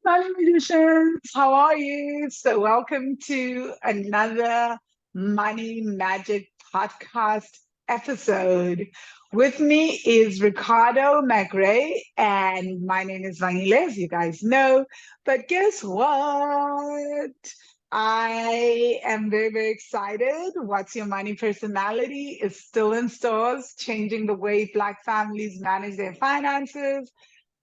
Money musicians, how are you? So, welcome to another Money Magic podcast episode. With me is Ricardo McRae, and my name is Vangile, as you guys know. But guess what? I am very, very excited. What's Your Money Personality is still in stores, changing the way Black families manage their finances.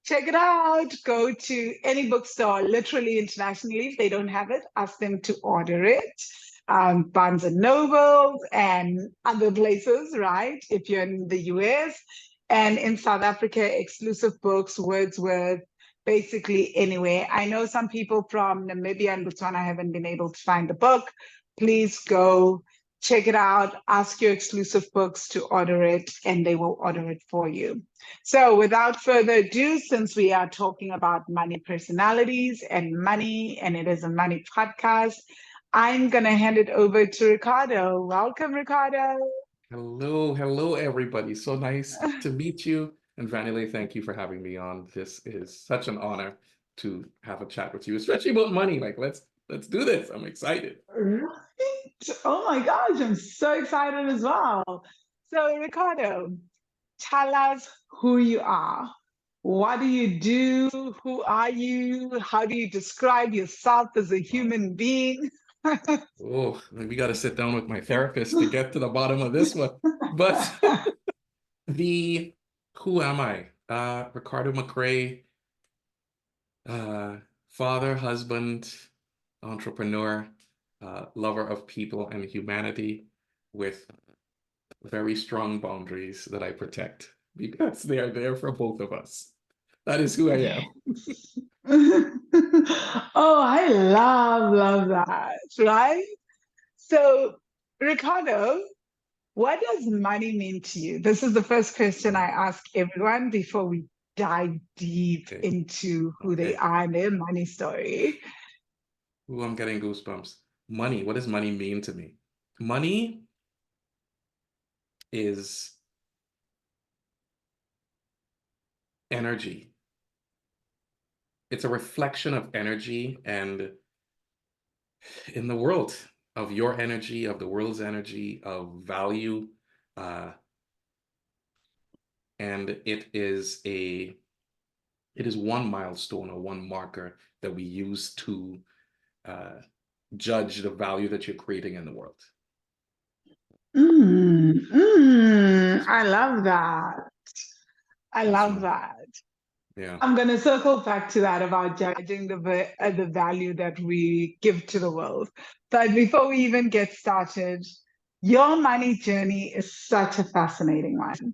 Check it out. Go to any bookstore, literally internationally. If they don't have it, ask them to order it. Barnes and Nobles and other places, right? If you're in the US and in South Africa, exclusive books, Wordsworth, basically anywhere. I know some people from Namibia and Botswana haven't been able to find the book. Please go check it out. Ask your exclusive books to order it, and they will order it for you. So, without further ado, since we are talking about money personalities and money, and it is a money podcast, I'm going to hand it over to Ricardo. Welcome, Ricardo. Hello, everybody. So nice to meet you. And Vanille, thank you for having me on. This is such an honor to have a chat with you, especially about money. Like, let's do this. I'm excited. Right? Oh my gosh, I'm so excited as well. So, Ricardo, tell us who you are. What do you do? Who are you? How do you describe yourself as a Wow. human being? Oh, we got to sit down with my therapist to get to the bottom of this one. But the who am I? Ricardo McRae, uh, father, husband, entrepreneur, lover of people and humanity with very strong boundaries that I protect because they are there for both of us. That is who I am. Oh, I love that, right? So, Ricardo, what does money mean to you? This is the first question I ask everyone before we dive deep Okay. into who they Okay. are and their money story. Ooh, I'm getting goosebumps. Money. What does money mean to me? Money is energy. It's a reflection of energy and in the world of your energy, of the world's energy, of value. Uh, and it is one milestone or one marker that we use to uh, judge the value that you're creating in the world. I love that. I Yes, love ma'am. that. Yeah. I'm going to circle back to that about judging the value that we give to the world. But before we even get started, your money journey is such a fascinating one.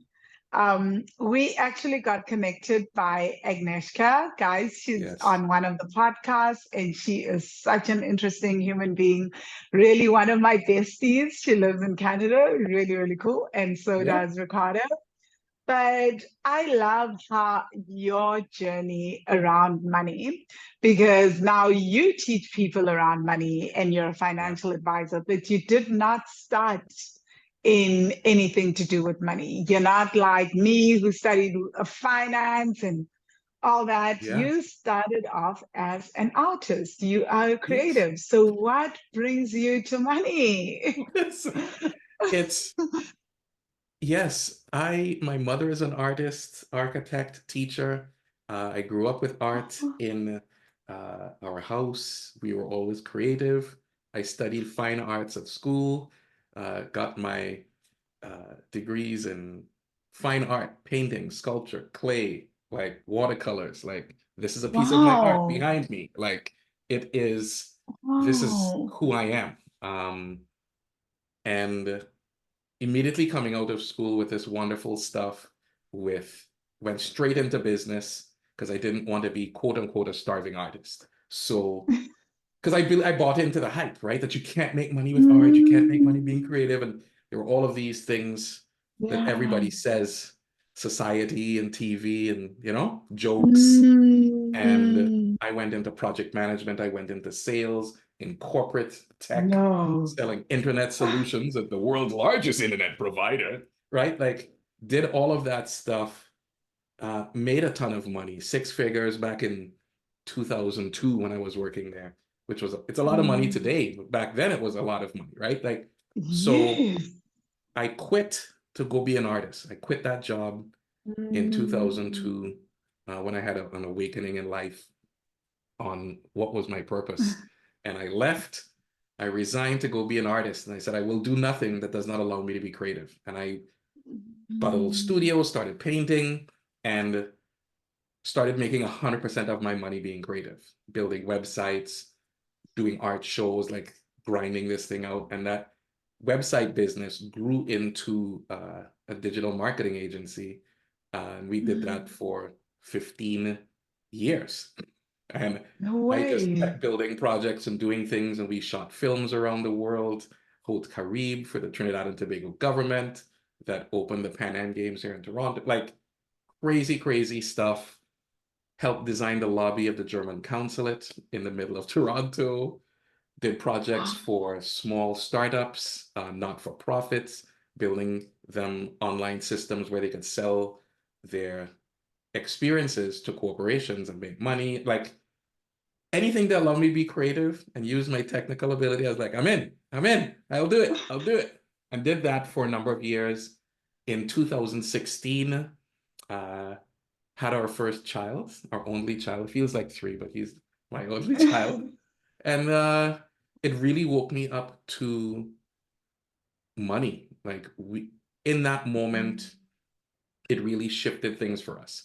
We actually got connected by Agnieszka. Guys, she's Yes. on one of the podcasts, and she is such an interesting human being. Really, one of my besties. She lives in Canada. Really, really cool. And so Yeah. does Ricardo. But I love how your journey around money, because now you teach people around money and you're a Yeah. financial advisor, but you did not start in anything to do with money. You're not like me who studied finance and all that. Yeah. You started off as an artist. You are a Yes. creative. So what brings you to money? It's, it's yes. My mother is an artist, architect, teacher. I grew up with art in our house. We were always creative. I studied fine arts at school, got my degrees in fine art, painting, sculpture, clay, like watercolors. Like this is a piece of my art Wow. behind me. Like it is, this is Wow. who I am. And immediately coming out of school with this wonderful stuff, with went straight into business because I didn't want to be quote unquote a starving artist. So because I bought into the hype, right? That you can't make money with art, you can't make money being Mm, creative, and there were all of these things that yeah. everybody says, society and TV and jokes. Mm, And mm, I went into project management, I went into sales in corporate tech, no. selling internet solutions at the world's largest internet provider, right? Like did all of that stuff, made a ton of money, six figures back in 2002 when I was working there, which was, it's a lot of money today, but back then it was a lot of money, right? Like, so Yes. I quit to go be an artist. I quit that job in 2002 when I had an awakening in life on what was my purpose. And I left, I resigned to go be an artist. And I said, I will do nothing that does not allow me to be creative. And I bought a little studio, started painting, and started making 100% of my money being creative, building websites, doing art shows, like grinding this thing out. And that website business grew into a digital marketing agency. And we did that for 15 years. And No I just way. kept building projects and doing things. And we shot films around the world, Haute Caribe for the Trinidad and Tobago government that opened the Pan Am Games here in Toronto. Like crazy, crazy stuff. Helped design the lobby of the German consulate in the middle of Toronto. Did projects for small startups, not-for-profits, building them online systems where they could sell their experiences to corporations and make money. Like anything that allowed me to be creative and use my technical ability, I was like, I'm in, I'll do it. And did that for a number of years. In 2016, had our first child, our only child. It feels like three, but he's my only child. And it really woke me up to money. Like in that moment, it really shifted things for us.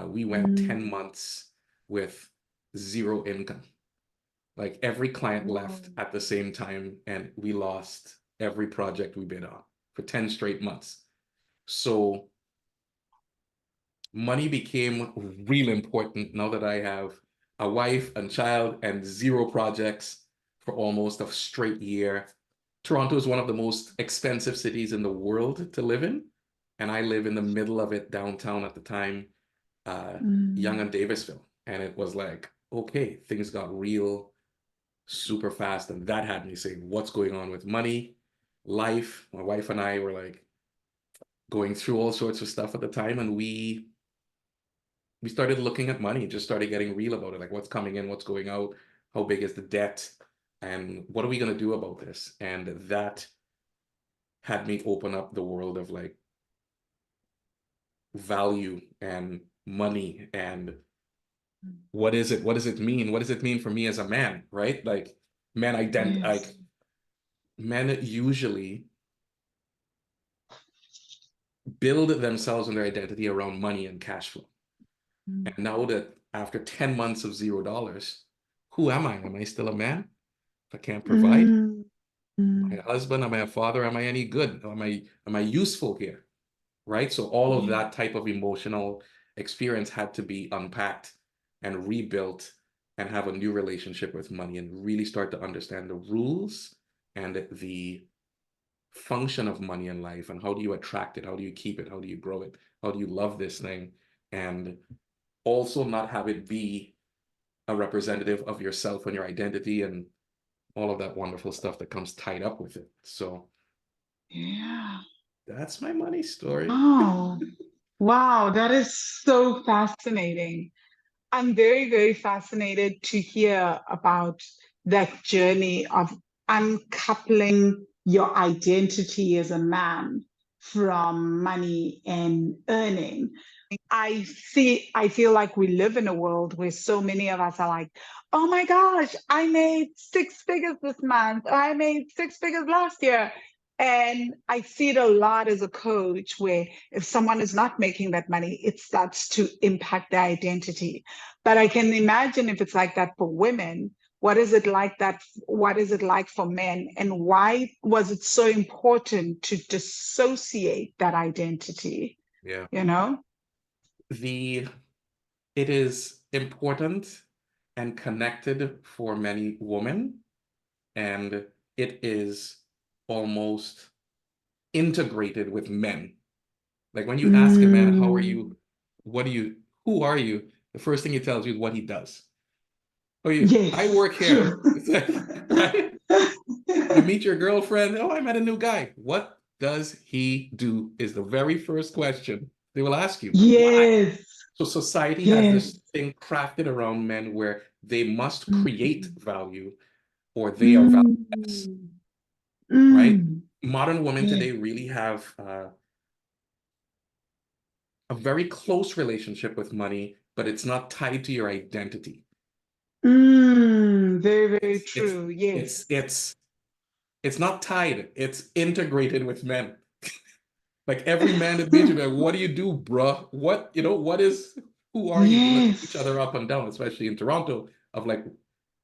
We went 10 months with zero income. Like every client left at the same time, and we lost every project we bid on for 10 straight months. So money became real important now that I have a wife and child and zero projects for almost a straight year. Toronto is one of the most expensive cities in the world to live in, and I live in the middle of it downtown at the time, Yonge and Davisville. And it was like, okay, things got real super fast, and that had me saying, what's going on with money, life? My wife and I were like going through all sorts of stuff at the time, and we started looking at money, just started getting real about it, like what's coming in, what's going out, how big is the debt, and what are we going to do about this? And that had me open up the world of like value and money and what is it? What does it mean? What does it mean for me as a man, right? Like Yes. men usually build themselves and their identity around money and cash flow. And now that after 10 months of $0, who am I? Am I still a man? If I can't provide? Am I a husband? Am I a father? Am I any good? Am I useful here? Right? So all of that type of emotional experience had to be unpacked and rebuilt and have a new relationship with money and really start to understand the rules and the function of money in life and how do you attract it? How do you keep it? How do you grow it? How do you love this thing? And also not have it be a representative of yourself and your identity and all of that wonderful stuff that comes tied up with it. So Yeah. that's my money story. Oh, wow. That is so fascinating. I'm very, very fascinated to hear about that journey of uncoupling your identity as a man from money and earning. I feel like we live in a world where so many of us are like, oh my gosh, I made six figures this month, or I made six figures last year. And I see it a lot as a coach where if someone is not making that money, it starts to impact their identity. But I can imagine if it's like that for women, what is it like that? What is it like for men? And why was it so important to dissociate that identity? Yeah. You know? It is important and connected for many women, and it is almost integrated with men. Like when you ask a man, how are Mm, you? What do you, who are you? The first thing he tells you is what he does. Oh, I yes, work here. true. It's like, right? You meet your girlfriend. Oh, I met a new guy. What does he do? Is the very first question they will ask you. Why? Yes. So society has Yes. this thing crafted around men where they must create Mm. value or they are valueless, Mm. right? Mm. Modern women Yes. today really have a very close relationship with money, but it's not tied to your identity. Mm. Very, very It's it's true. it's Yes. it's it's not tied. It's integrated with men. Like every man that meets you, like, what do you do, bruh? Who are you? We look at each Yes. other up and down, especially in Toronto, of like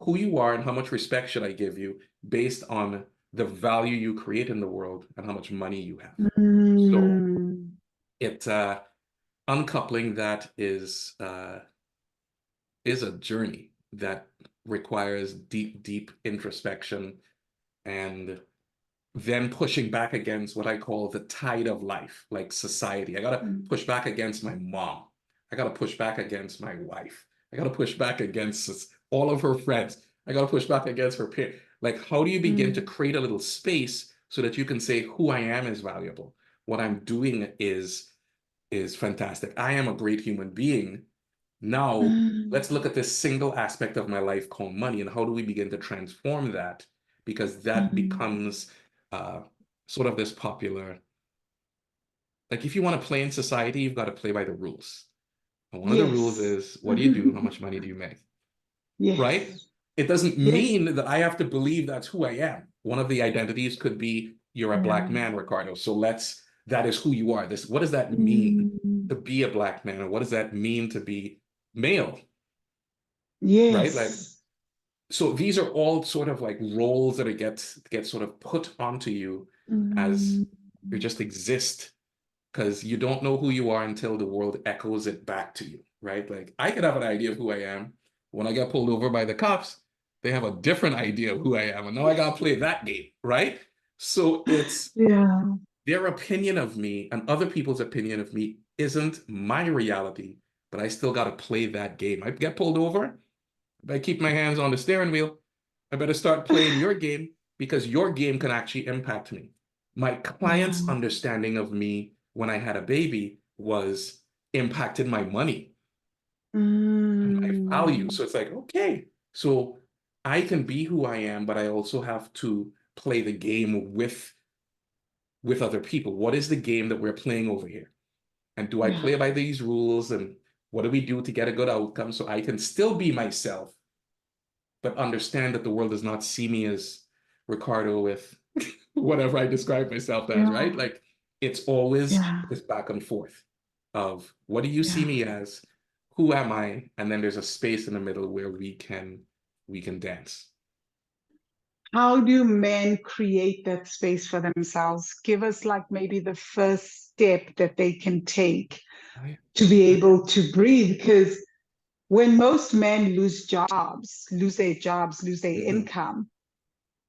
who you are and how much respect should I give you based on the value you create in the world and how much money you have. So Mm. it uncoupling that is a journey that requires deep, deep introspection and then pushing back against what I call the tide of life, like society. I gotta Mm. push back against my mom. I gotta push back against my wife. I gotta push back against all of her friends. I gotta push back against her parents. Like, how do you begin to Mm. create a little space so that you can say who I am is valuable? What I'm doing is fantastic. I am a great human being. Now, Mm. let's look at this single aspect of my life called money and how do we begin to transform that? Because that Mm. becomes uh, sort of this popular, like if you want to play in society, you've got to play by the rules. And one of the rules Yes. is what do you do? How much money do you make? Right? Yes. It doesn't Yes. mean that I have to believe that's who I am. One of the identities could be you're a black Yeah. man, Ricardo. So that is who you are. What does that mean Mm. to be a black man? Or what does that mean to be male? Right? Like, Yes. so these are all sort of like roles that get sort of put onto you as Mm. you just exist because you don't know who you are until the world echoes it back to you, right? Like I could have an idea of who I am. When I get pulled over by the cops, they have a different idea of who I am. And now I gotta play that game, right? So it's Yeah. their opinion of me and other people's opinion of me isn't my reality, but I still gotta play that game. I get pulled over, if I keep my hands on the steering wheel, I better start playing your game because your game can actually impact me. My Yeah. client's understanding of me when I had a baby was impacted my money and my value. Mm. So it's like, okay, so I can be who I am, but I also have to play the game with other people. What is the game that we're playing over here? And do I Yeah. play by these rules? And what do we do to get a good outcome so I can still be myself but understand that the world does not see me as Ricardo with whatever I describe myself as, right? Yeah. Like it's always Yeah. this back and forth of what do you see Yeah. me as? Who am I? And then there's a space in the middle where we can dance. How do men create that space for themselves? Give us like maybe the first step that they can take I, to be I, able to breathe. Because when most men lose their mhm, income,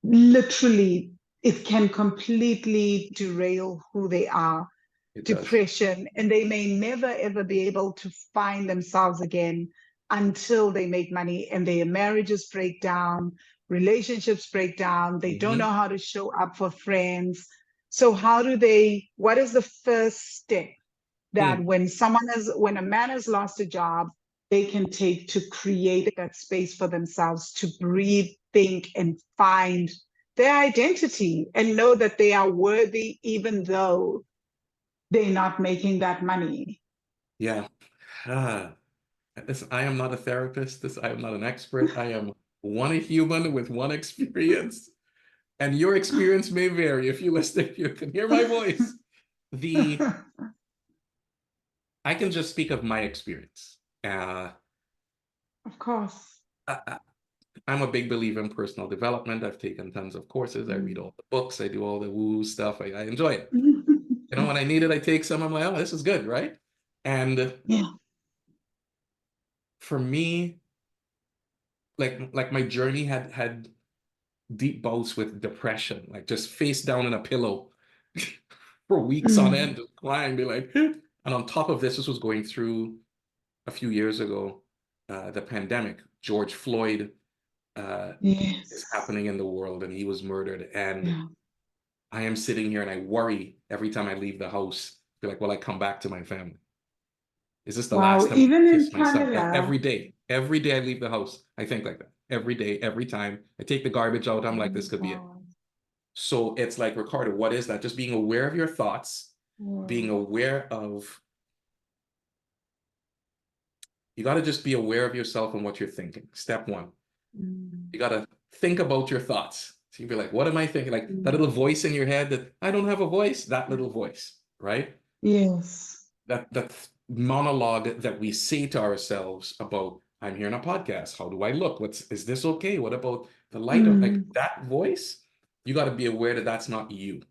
literally it can completely derail who they are, it does. depression, and they may never ever be able to find themselves again until they make money and their marriages break down, relationships break down, they don't know Hmm. how to show up for friends. So what is the first step that Hmm. when a man has lost a job, they can take to create that space for themselves to breathe, think, and find their identity and know that they are worthy, even though they're not making that money. Yeah. Ah, I am not a therapist. I am not an expert. I am one human with one experience. And your experience may vary if you listen, if you can hear my voice. The I can just speak of my experience. Of course. I, am a big believer in personal development. I've taken tons of courses. I read all the books. I do all the woo stuff. I enjoy it. You know, when I need it, I take some. I'm like, oh, this is good, right? And Yeah. for me, like my journey had deep bouts with depression, like just face down in a pillow for weeks on Mm. end, just crying, be like, and on top of this was going through a few years ago, the pandemic. George Floyd is Yes. happening in the world, and he was murdered. And Yeah. I am sitting here, and I worry every time I leave the house. Be like, will I come back to my family? Is this the Wow. last time I Even in kiss my son? Canada. Every day I leave the house, I think like that. Every day, every time I take the garbage out, I'm Oh like, my this could be it. God. So it's like, Ricardo, what is that? Just being aware of your thoughts, being Wow. aware of, you got to just be aware of yourself and what you're thinking. Step one, Mm, you got to think about your thoughts. So you'd be like, what am I thinking? Like that mm. little voice in your head that I don't have a voice, that little voice, right? Yes. That monologue that we say to ourselves about, I'm here in a podcast. How do I look? Is this okay? What about the light? Like Mm, that voice, you got to be aware that that's not you.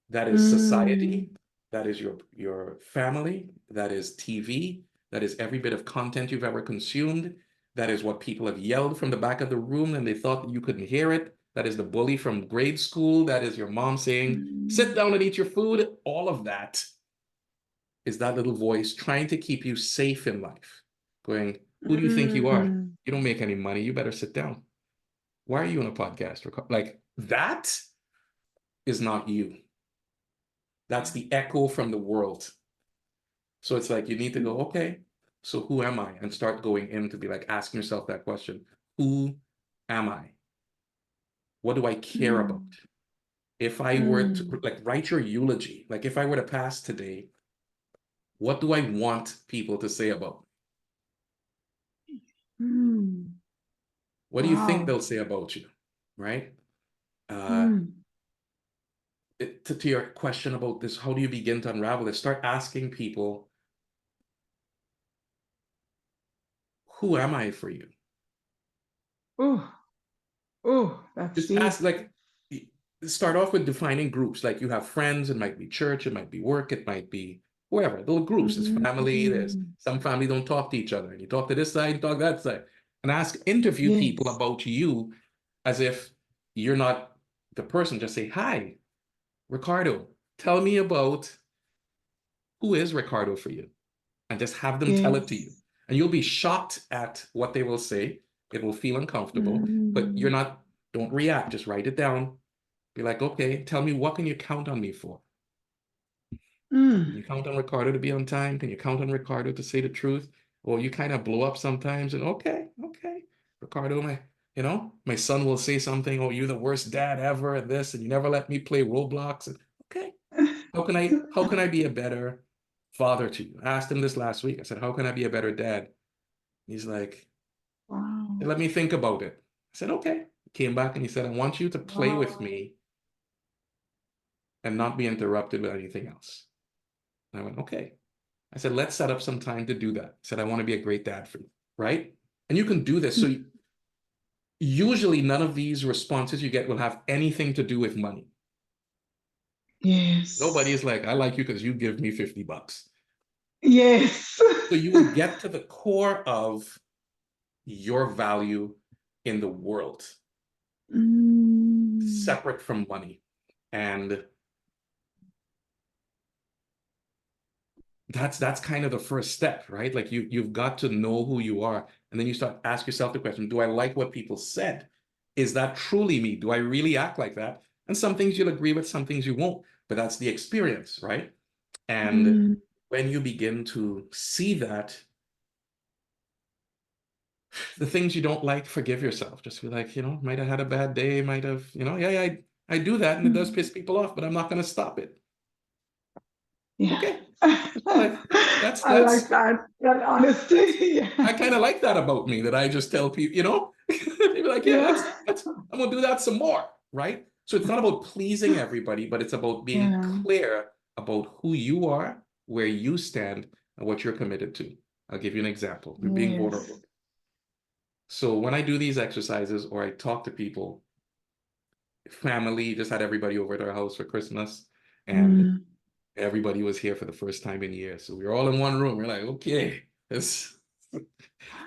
That is mm, society, that is your family, that is TV, that is every bit of content you've ever consumed, that is what people have yelled from the back of the room and they thought that you couldn't hear it, that is the bully from grade school, that is your mom saying, sit mm, down and eat your food. All of that is that little voice trying to keep you safe in life, going, who do you think you are? mm, You don't make any money. You better sit down. Why are you in a podcast? Like that is not you. That's the echo from the world. So it's like you need to go, okay, so who am I? And start going in to be like asking yourself that question. Who am I? What do I care about? mm, If I were to mm, like write your eulogy, like if I were to pass today, what do I want people to say about me? mm. What do you think Wow. they'll say about you? Right? Uh, Mm, to your question about this, how do you begin to unravel it? Start asking people, who am I for you? oh, oh, that's Just ask, deep. like, start off with defining groups. Like you have friends, it might be church, it might be work, it might be wherever. Little groups, there's family, there's Mm, some family don't talk to each other. And you talk to this side, you talk that side. And interview people yes. about you as if you're not the person. Just say, hi, Ricardo, tell me about who is Ricardo for you. And just have them tell it to you. Yes. And you'll be shocked at what they will say. It will feel uncomfortable, but Mm, don't react, just write it down. Be like, okay, tell me, what can you count on me for? Can mm. you count on Ricardo to be on time? Can you count on Ricardo to say the truth? Or you kind of blow up sometimes and okay, Ricardo, my son will say something, oh, you're the worst dad ever at this, and you never let me play Roblox. And okay, how can I be a better father to you? I asked him this last week. I said, how can I be a better dad? He's like, Wow. let me think about it. I said, okay. Came back and he said, I want you to play with Wow. me and not be interrupted with anything else. And I went, okay. I said, let's set up some time to do that. I said, I want to be a great dad for you, right? And you can do this. So usually none of these responses you get will have anything to do with money. Nobody Yes. is like, I like you because you give me $50. Yes. So you will get to the core of your value in the world, Mm, separate from money. And that's kind of the first step, right? Like you've got to know who you are, and then you start ask yourself the question, do I like what people said? Is that truly me? Do I really act like that? And some things you'll agree with, some things you won't, but that's the experience, right? And mm, when you begin to see that, the things you don't like, forgive yourself. Just be like, might have had a bad day, might have, yeah, I do that and it does mm. piss people off, but I'm not going to stop it. Yeah. Okay. It's like I like that's that That's honesty. I Yeah. kind of like that about me, that I just tell people, they'd be like, yeah, Yeah. that's I'm gonna do that some more, right? So it's not about pleasing everybody, but it's about being Yeah. clear about who you are, where you stand, and what you're committed to. I'll give you an example. We're being Yes. vulnerable. So when I do these exercises or I talk to people, family, just had everybody over at our house for Christmas, and Mm. everybody was here for the first time in years. So we were all in one room. We're like, okay, this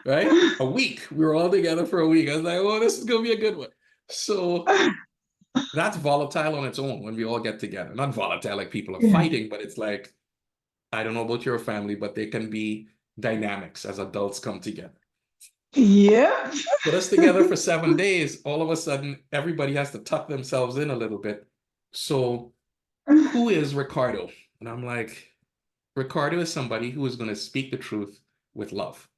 right? A week. We were all together for a week. I was like, oh, this is gonna be a good one. So that's volatile on its own when we all get together. Not volatile like people are Yeah. fighting, but it's like, I don't know about your family, but there can be dynamics as adults come together. Yep. Put us together for 7 days, all of a sudden everybody has to tuck themselves in a little bit. So who is Ricardo? And I'm like, Ricardo is somebody who is going to speak the truth with love.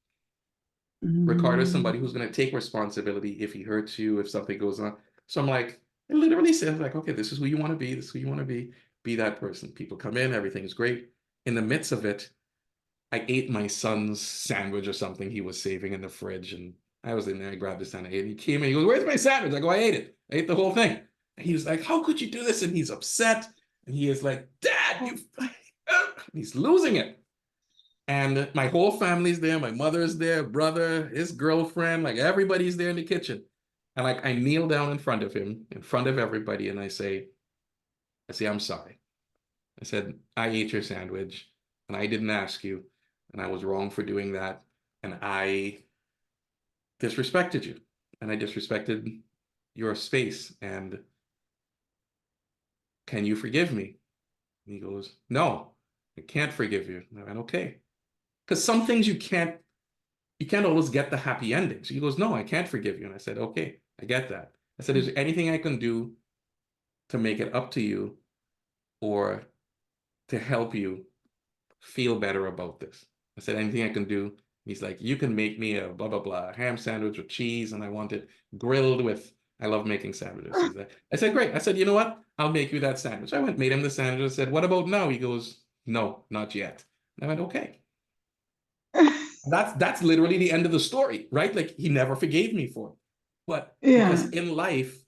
Ricardo is Mm. somebody who's going to take responsibility if he hurts you, if something goes on. So I'm like, it literally says like, okay, this is who you want to be. This is who you want to be. Be that person. People come in, everything's great. In the midst of it, I ate my son's sandwich or something he was saving in the fridge. And I was in there, I grabbed the sandwich. And he came in, he goes, where's my sandwich? I go, I ate it. I ate the whole thing. And he was like, how could you do this? And he's upset. And he is like, Dad, you he's losing it. And my whole family's there. My mother's there, brother, his girlfriend, like everybody's there in the kitchen. And like I kneel down in front of him, in front of everybody, and I say, I'm sorry. I said, I ate your sandwich and I didn't ask you, and I was wrong for doing that. And I disrespected you, and I disrespected your space. And can you forgive me? And he goes, no, I can't forgive you. And I went, okay. Because some things you can't always get the happy ending. So he goes, no, I can't forgive you. And I said, okay, I get that. I said, is there anything I can do to make it up to you or to help you feel better about this? I said, anything I can do? He's like, you can make me a blah, blah, blah, ham sandwich with cheese. And I want it grilled with, I love making sandwiches. He's like, I said, great. I said, you know what? I'll make you that sandwich. I went, made him the sandwich. I said, what about now? He goes, no, not yet. And I went, okay. That's literally the end of the story, right? Like he never forgave me for it. But because Yeah. in life,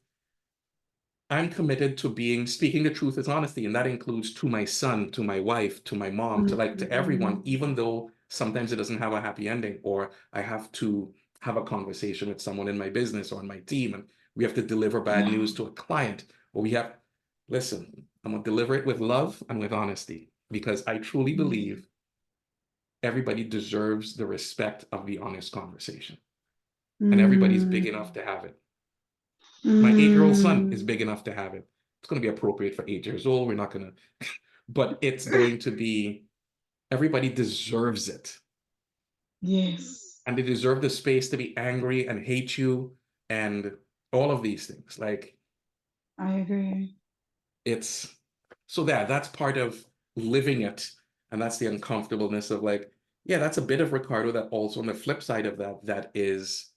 I'm committed to speaking the truth with honesty, and that includes to my son, to my wife, to my mom, to everyone, Mm. even though sometimes it doesn't have a happy ending, or I have to have a conversation with someone in my business or on my team, and we have to deliver bad Yeah. news to a client, or listen, I'm gonna deliver it with love and with honesty, because I truly Mm. believe everybody deserves the respect of the honest conversation, and everybody's big enough Mm. to have it. My 8-year-old son is Mm. big enough to have it. It's going to be appropriate for 8 years old. We're not going to, but it's going to be, everybody deserves it. Yes, And they deserve the space to be angry and hate you and all of these things. Like I agree. it's, so that's part of living it. And that's the uncomfortableness of like, yeah, that's a bit of Ricardo that also on the flip side of that, that is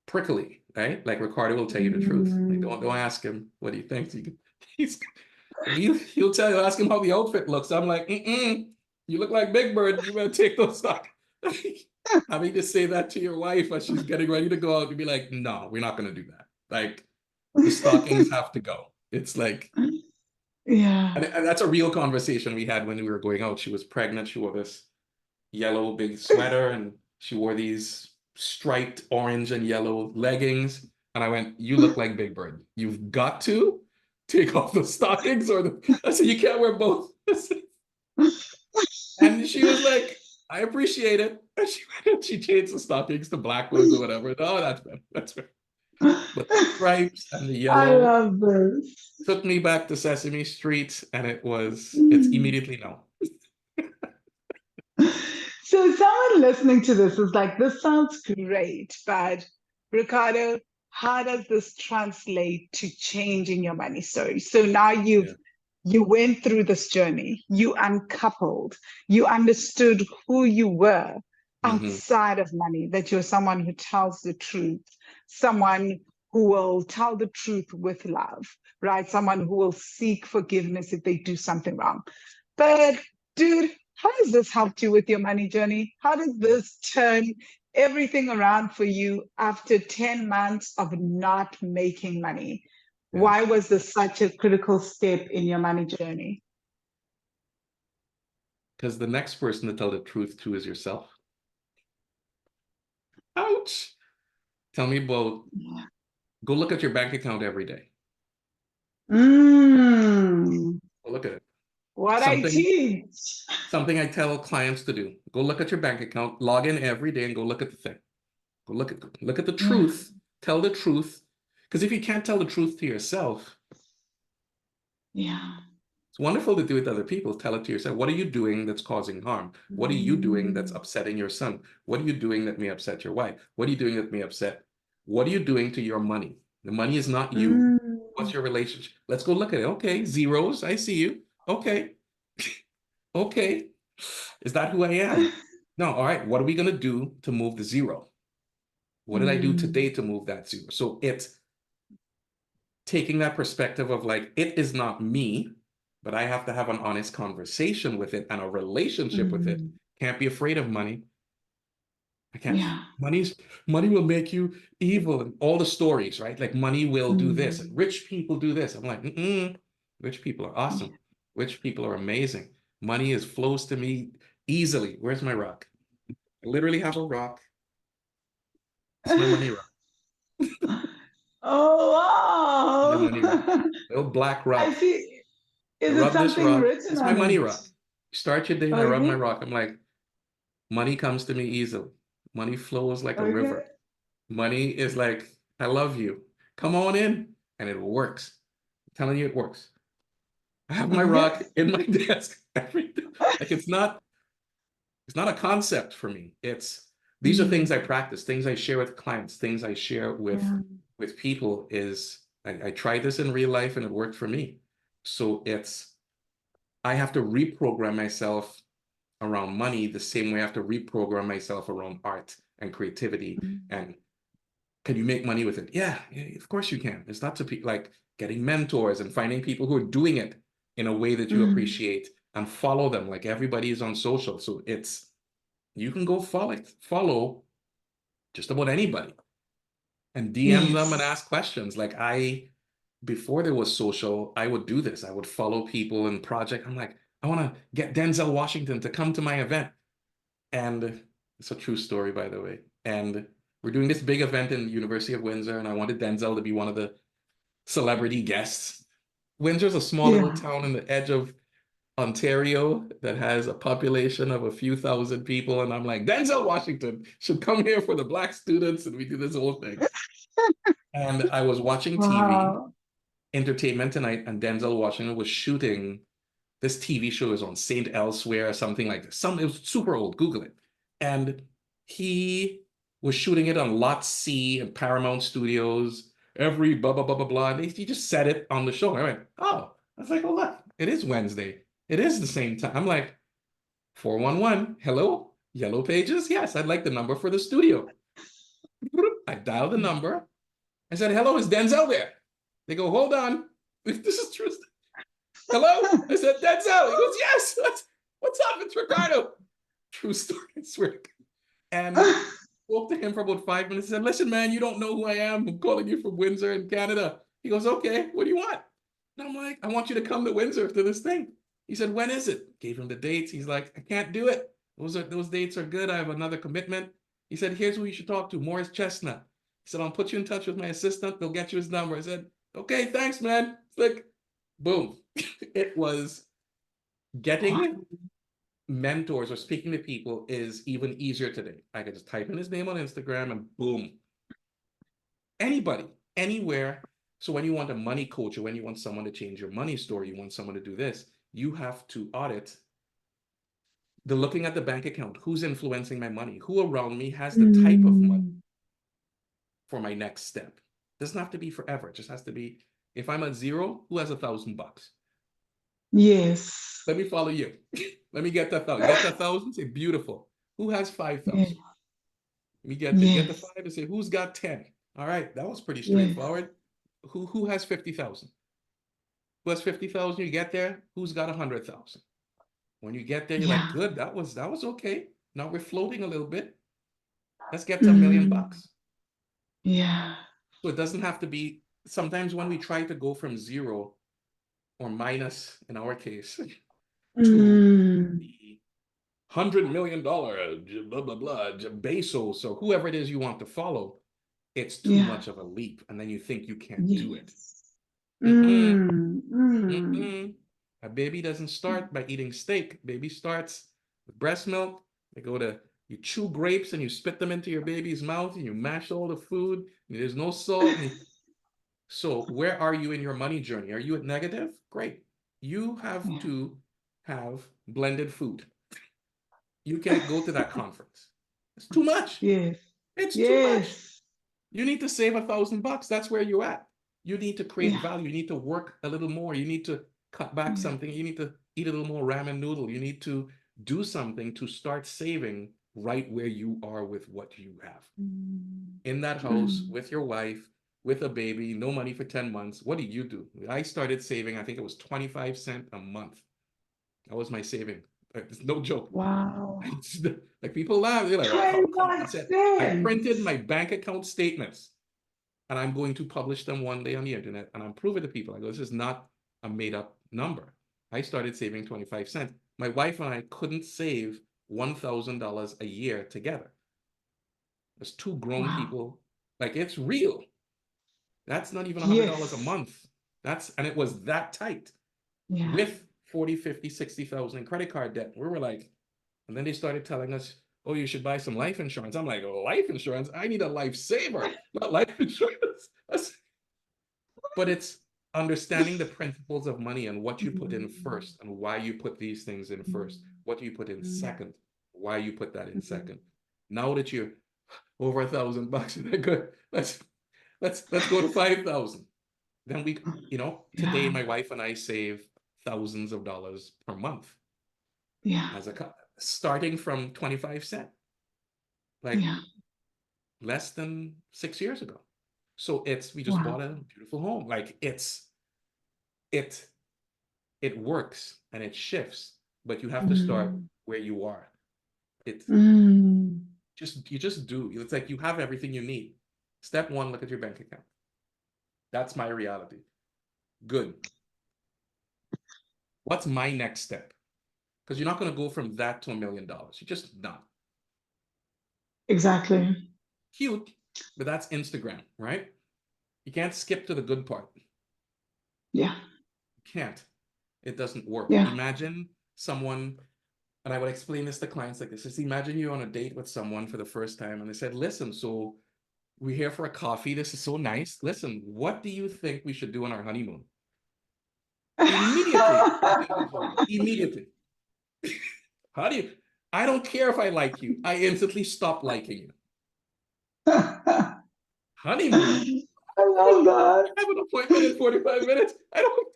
prickly, right? Like Ricardo will tell you the truth. Like don't Mm. ask him what he thinks. He's he'll tell you, ask him how the outfit looks. I'm like, you look like Big Bird. You better take those stock. Having to say that to your wife as she's getting ready to go out, you'd be like, no, we're not gonna do that. Like the stockings have to go. It's like, Yeah. and that's a real conversation we had when we were going out. She was pregnant. She wore this yellow big sweater and she wore these striped orange and yellow leggings. And I went, you look like Big Bird. You've got to take off the stockings I said, you can't wear both. And she was like, I appreciate it. And she went and she changed the stockings to black ones or whatever. Oh, that's better. That's better. But the stripes and the I yellow love this. took me back to Sesame Street, and it's immediately no. So someone listening to this is like, this sounds great, but Ricardo, how does this translate to changing your money story? So now Yeah. you went through this journey, you uncoupled, you understood who you were Mm-hmm. outside of money, that you're someone who tells the truth, someone who will tell the truth with love, right? Someone who will seek forgiveness if they do something wrong. But dude, how has this helped you with your money journey? How did this turn everything around for you after 10 months of not making money? Yeah. Why was this such a critical step in your money journey? Because the next person to tell the truth to is yourself. Ouch. Tell me about, go look at your bank account every day. Mm, Go look at it. what I Something, teach. something I tell clients to do. Go look at your bank account, log in every day and go look at the thing. Go look at the Yeah. truth. Tell the truth. Because if you can't tell the truth to yourself, Yeah. it's wonderful to do it to other people. Tell it to yourself. What are you doing that's causing harm? What are you doing that's Mm, upsetting your son? What are you doing that may upset your wife? What are you doing that may upset? What are you doing to your money? The money is not you. What's mm, your relationship? Let's go look at it. Okay, zeros. I see you. Okay. Okay. Is that who I am? No. All right. What are we going to do to move the zero? What did I do today to move that zero? So it's taking that perspective of like, it is not me, but I have to have an honest conversation with it and a relationship with it. Can't be afraid of money. I can't. Yeah. Money will make you evil, and all the stories, right? Like money will do this, and rich people do this. I'm like, rich people are awesome. Rich people are amazing. Money is flows to me easily. Where's my rock? I literally have a rock. It's my money rock. Oh, My money rock. wow. Little black I rock. see. I Is it rub this something rock. written It's my on money it? rock. Start your day and I rub my Okay. rock. I'm like, money comes to me easily. Money flows like a Okay. river. Money is like, I love you. Come on in. And it works. I'm telling you, it works. I have my rock Okay. in my desk every day. Like it's not a concept for me. It's these are things I Mm, practice, things I share with clients, things I share yeah. with people is I tried this in real life and it worked for me. So it's I have to reprogram myself around money the same way I have to reprogram myself around art and creativity. And can you make money with it? Yeah, yeah, of course you can. It's not to be like getting mentors and finding people who are doing it in a way that you Mm, appreciate and follow them. Like everybody is on social. So it's you can go follow just about anybody and DM them and yes. ask questions. Like before there was social, I would do this. I would follow people in project. I'm like, I want to get Denzel Washington to come to my event. And it's a true story, by the way. And we're doing this big event in the University of Windsor, and I wanted Denzel to be one of the celebrity guests. Windsor's a small little Yeah. town in the edge of Ontario that has a population of a few thousand people. And I'm like, Denzel Washington should come here for the Black students, and we do this whole thing. And I was watching TV, Wow. Entertainment Tonight, and Denzel Washington was shooting this TV show is on Saint Elsewhere or something like this. It was super old. Google it. And he was shooting it on Lot C and Paramount Studios. Every blah blah blah blah blah. And he just said it on the show. I went, oh, I was like, oh look, it is Wednesday. It is the same time. I'm like, 411. Hello, Yellow Pages. Yes, I'd like the number for the studio. I dialed the number. I said, hello, is Denzel there? They go, hold on. This is true. Hello? I said, Denzel. He goes, yes. What's up? It's Ricardo. True story, I swear. And spoke to him for about 5 minutes. I said, listen, man, you don't know who I am. I'm calling you from Windsor in Canada. He goes, okay, what do you want? And I'm like, I want you to come to Windsor to this thing. He said, when is it? Gave him the dates. He's like, I can't do it. Those dates are good. I have another commitment. He said, here's who you should talk to, Morris Chestnut. He said, I'll put you in touch with my assistant. They'll get you his number. I said, okay, thanks, man. It's like, boom. It was getting mentors or speaking to people is even easier today. I could just type in his name on Instagram and boom. Anybody, anywhere. So when you want a money coach or when you want someone to change your money story, you want someone to do this, you have to audit the looking at the bank account. Who's influencing my money? Who around me has the type of money for my next step? Doesn't have to be forever. It just has to be, if I'm at zero, who has $1,000? Yes. Let me follow you. Let me get that thousand. Get that thousand, say beautiful. Who has Yes. 5,000? Let me get the Yes. five and say who's got 10? All right, that was pretty Yes. straightforward. Who has 50,000? Who has 50,000? You get there, who's got 100,000? When you get there, you're like, Yeah. good, that was okay. Now we're floating a little bit. Let's get to $1 million. Yeah. So it doesn't have to be sometimes when we try to go from zero or minus in our case to Mm, the $100 million, blah, blah, blah, Bezos or whoever it is you want to follow, it's too yeah. much of a leap. And then you think you can't do it. Yes. Mm-mm, Mm, mm, mm-mm. A baby doesn't start by eating steak. Baby starts with breast milk. You chew grapes and you spit them into your baby's mouth and you mash all the food. And there's no salt. So where are you in your money journey? Are you at negative? Great. You have yeah. to have blended food. You can't go to that conference. It's too much. Yes. It's too much. Yes. You need to save $1,000. That's where you're at. You need to create Yeah. value. You need to work a little more. You need to cut back Yeah. something. You need to eat a little more ramen noodle. You need to do something to start saving right where you are with what you have. In that house, with your wife, with a baby, no money for 10 months. What do you do? I started saving, I think it was 25 cents a month. That was my saving. It's no joke. Wow. Like people laugh. They're like, oh, how come? I 21 said, I printed cents. my bank account statements and I'm going to publish them one day on the internet and I'm proving to people. I go, this is not a made up number. I started saving 25 cents. My wife and I couldn't save $1,000 a year together. There's two grown Wow. people. Like it's real. That's not even $100 a Yes. month. And it was that tight Yeah. with 40, 50, 60,000 in credit card debt. We were like, and then they started telling us, oh, you should buy some life insurance. I'm like, life insurance? I need a lifesaver, not life insurance. But it's understanding the principles of money and what you put in first and why you put these things in first. What do you put in second? Why you put that in second. Now that you're over $1,000, good. Let's go to 5,000. Then we, today Yeah. my wife and I save thousands of dollars per month Yeah. as a couple, starting from 25 cents, like Yeah. less than 6 years ago. So we just Wow. bought a beautiful home. Like it works and it shifts, but you have to start where you are. It you just do. It's like you have everything you need. Step one, look at your bank account. That's my reality. Good. What's my next step? Because you're not going to go from that to $1 million. You're just not. Exactly. Cute, but that's Instagram, right? You can't skip to the good part. Yeah. You can't. It doesn't work. Yeah. Imagine someone, and I would explain this to clients like this, is imagine you're on a date with someone for the first time and they said, listen, so we're here for a coffee. This is so nice. Listen, what do you think we should do on our honeymoon? Immediately, you think of honeymoon. Immediately. How do you? I don't care if I like you. I instantly stop liking you. Honeymoon? I love I have an appointment in 45 minutes. I don't.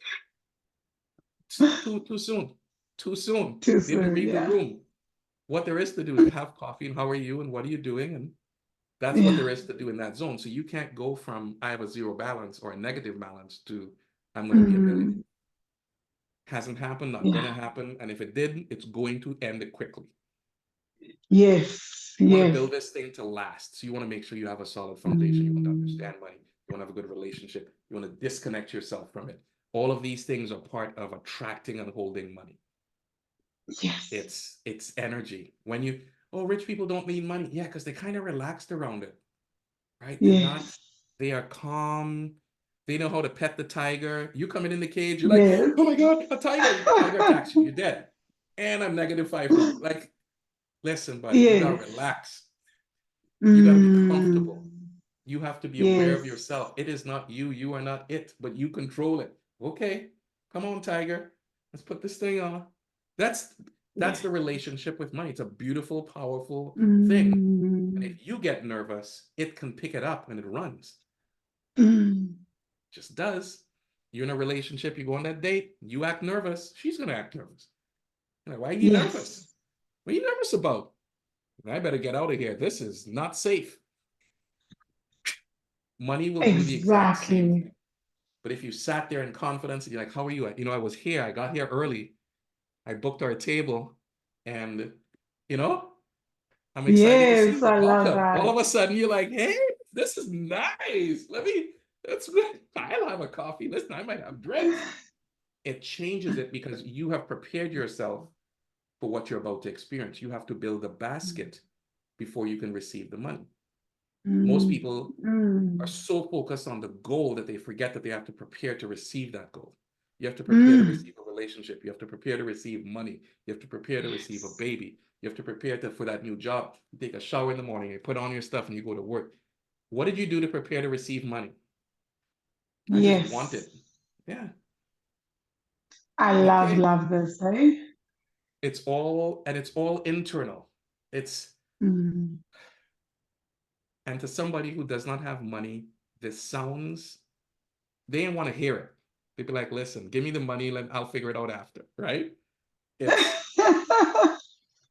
Too soon. Too soon. Too Didn't soon. read the Yeah. room. What there is to do is to have coffee and how are you and what are you doing? And that's what Yeah. there is to do in that zone. So you can't go from I have a zero balance or a negative balance to I'm going to be a millionaire. Hasn't happened, not Yeah. going to happen. And if it did, it's going to end it quickly. Yes. You want to Yes. build this thing to last. So you want to make sure you have a solid foundation. You want to understand money. You want to have a good relationship. You want to disconnect yourself from it. All of these things are part of attracting and holding money. Yes. It's energy. When rich people don't need money. Yeah, because they're kind of relaxed around it, right? Yes. They are calm. They know how to pet the tiger. You coming in the cage, you're like, Yes. oh my God, a tiger. Tiger attacks you, you're dead. And I'm negative 500. Like, listen, buddy, you gotta Yes. relax. You gotta be comfortable. You have to be aware of Yes. yourself. It is not you. You are not it, but you control it. Okay, come on, tiger. Let's put this thing on. That's Yes. the relationship with money. It's a beautiful, powerful thing. And if you get nervous, it can pick it up and it runs. Just does. You're in a relationship, you go on that date, you act nervous, she's gonna act nervous. You're like, why are you nervous? Yes. What are you nervous about? I better get out of here. This is not safe. Money will do the exact same Exactly. thing. But if you sat there in confidence and you're like, how are you? I was here. I got here early. I booked our table and, you know, I'm excited to see Yes, you. I love Welcome. All that. of a sudden you're like, hey, this is nice. That's good. I'll have a coffee. Listen, I might have drinks. It changes it because you have prepared yourself for what you're about to experience. You have to build a basket before you can receive the money. Most people are so focused on the goal that they forget that they have to prepare to receive that goal. You have to prepare to receive a relationship. You have to prepare to receive money. You have to prepare to receive a Yes. baby. You have to prepare for that new job. You take a shower in the morning, you put on your stuff, and you go to work. What did you do to prepare to receive money? I just want Yes. it. Yeah. I Okay. love this, eh? It's all internal. It's Mm. And to somebody who does not have money, this sounds, they didn't want to hear it. They'd be like, listen, give me the money, I'll figure it out after, right? It's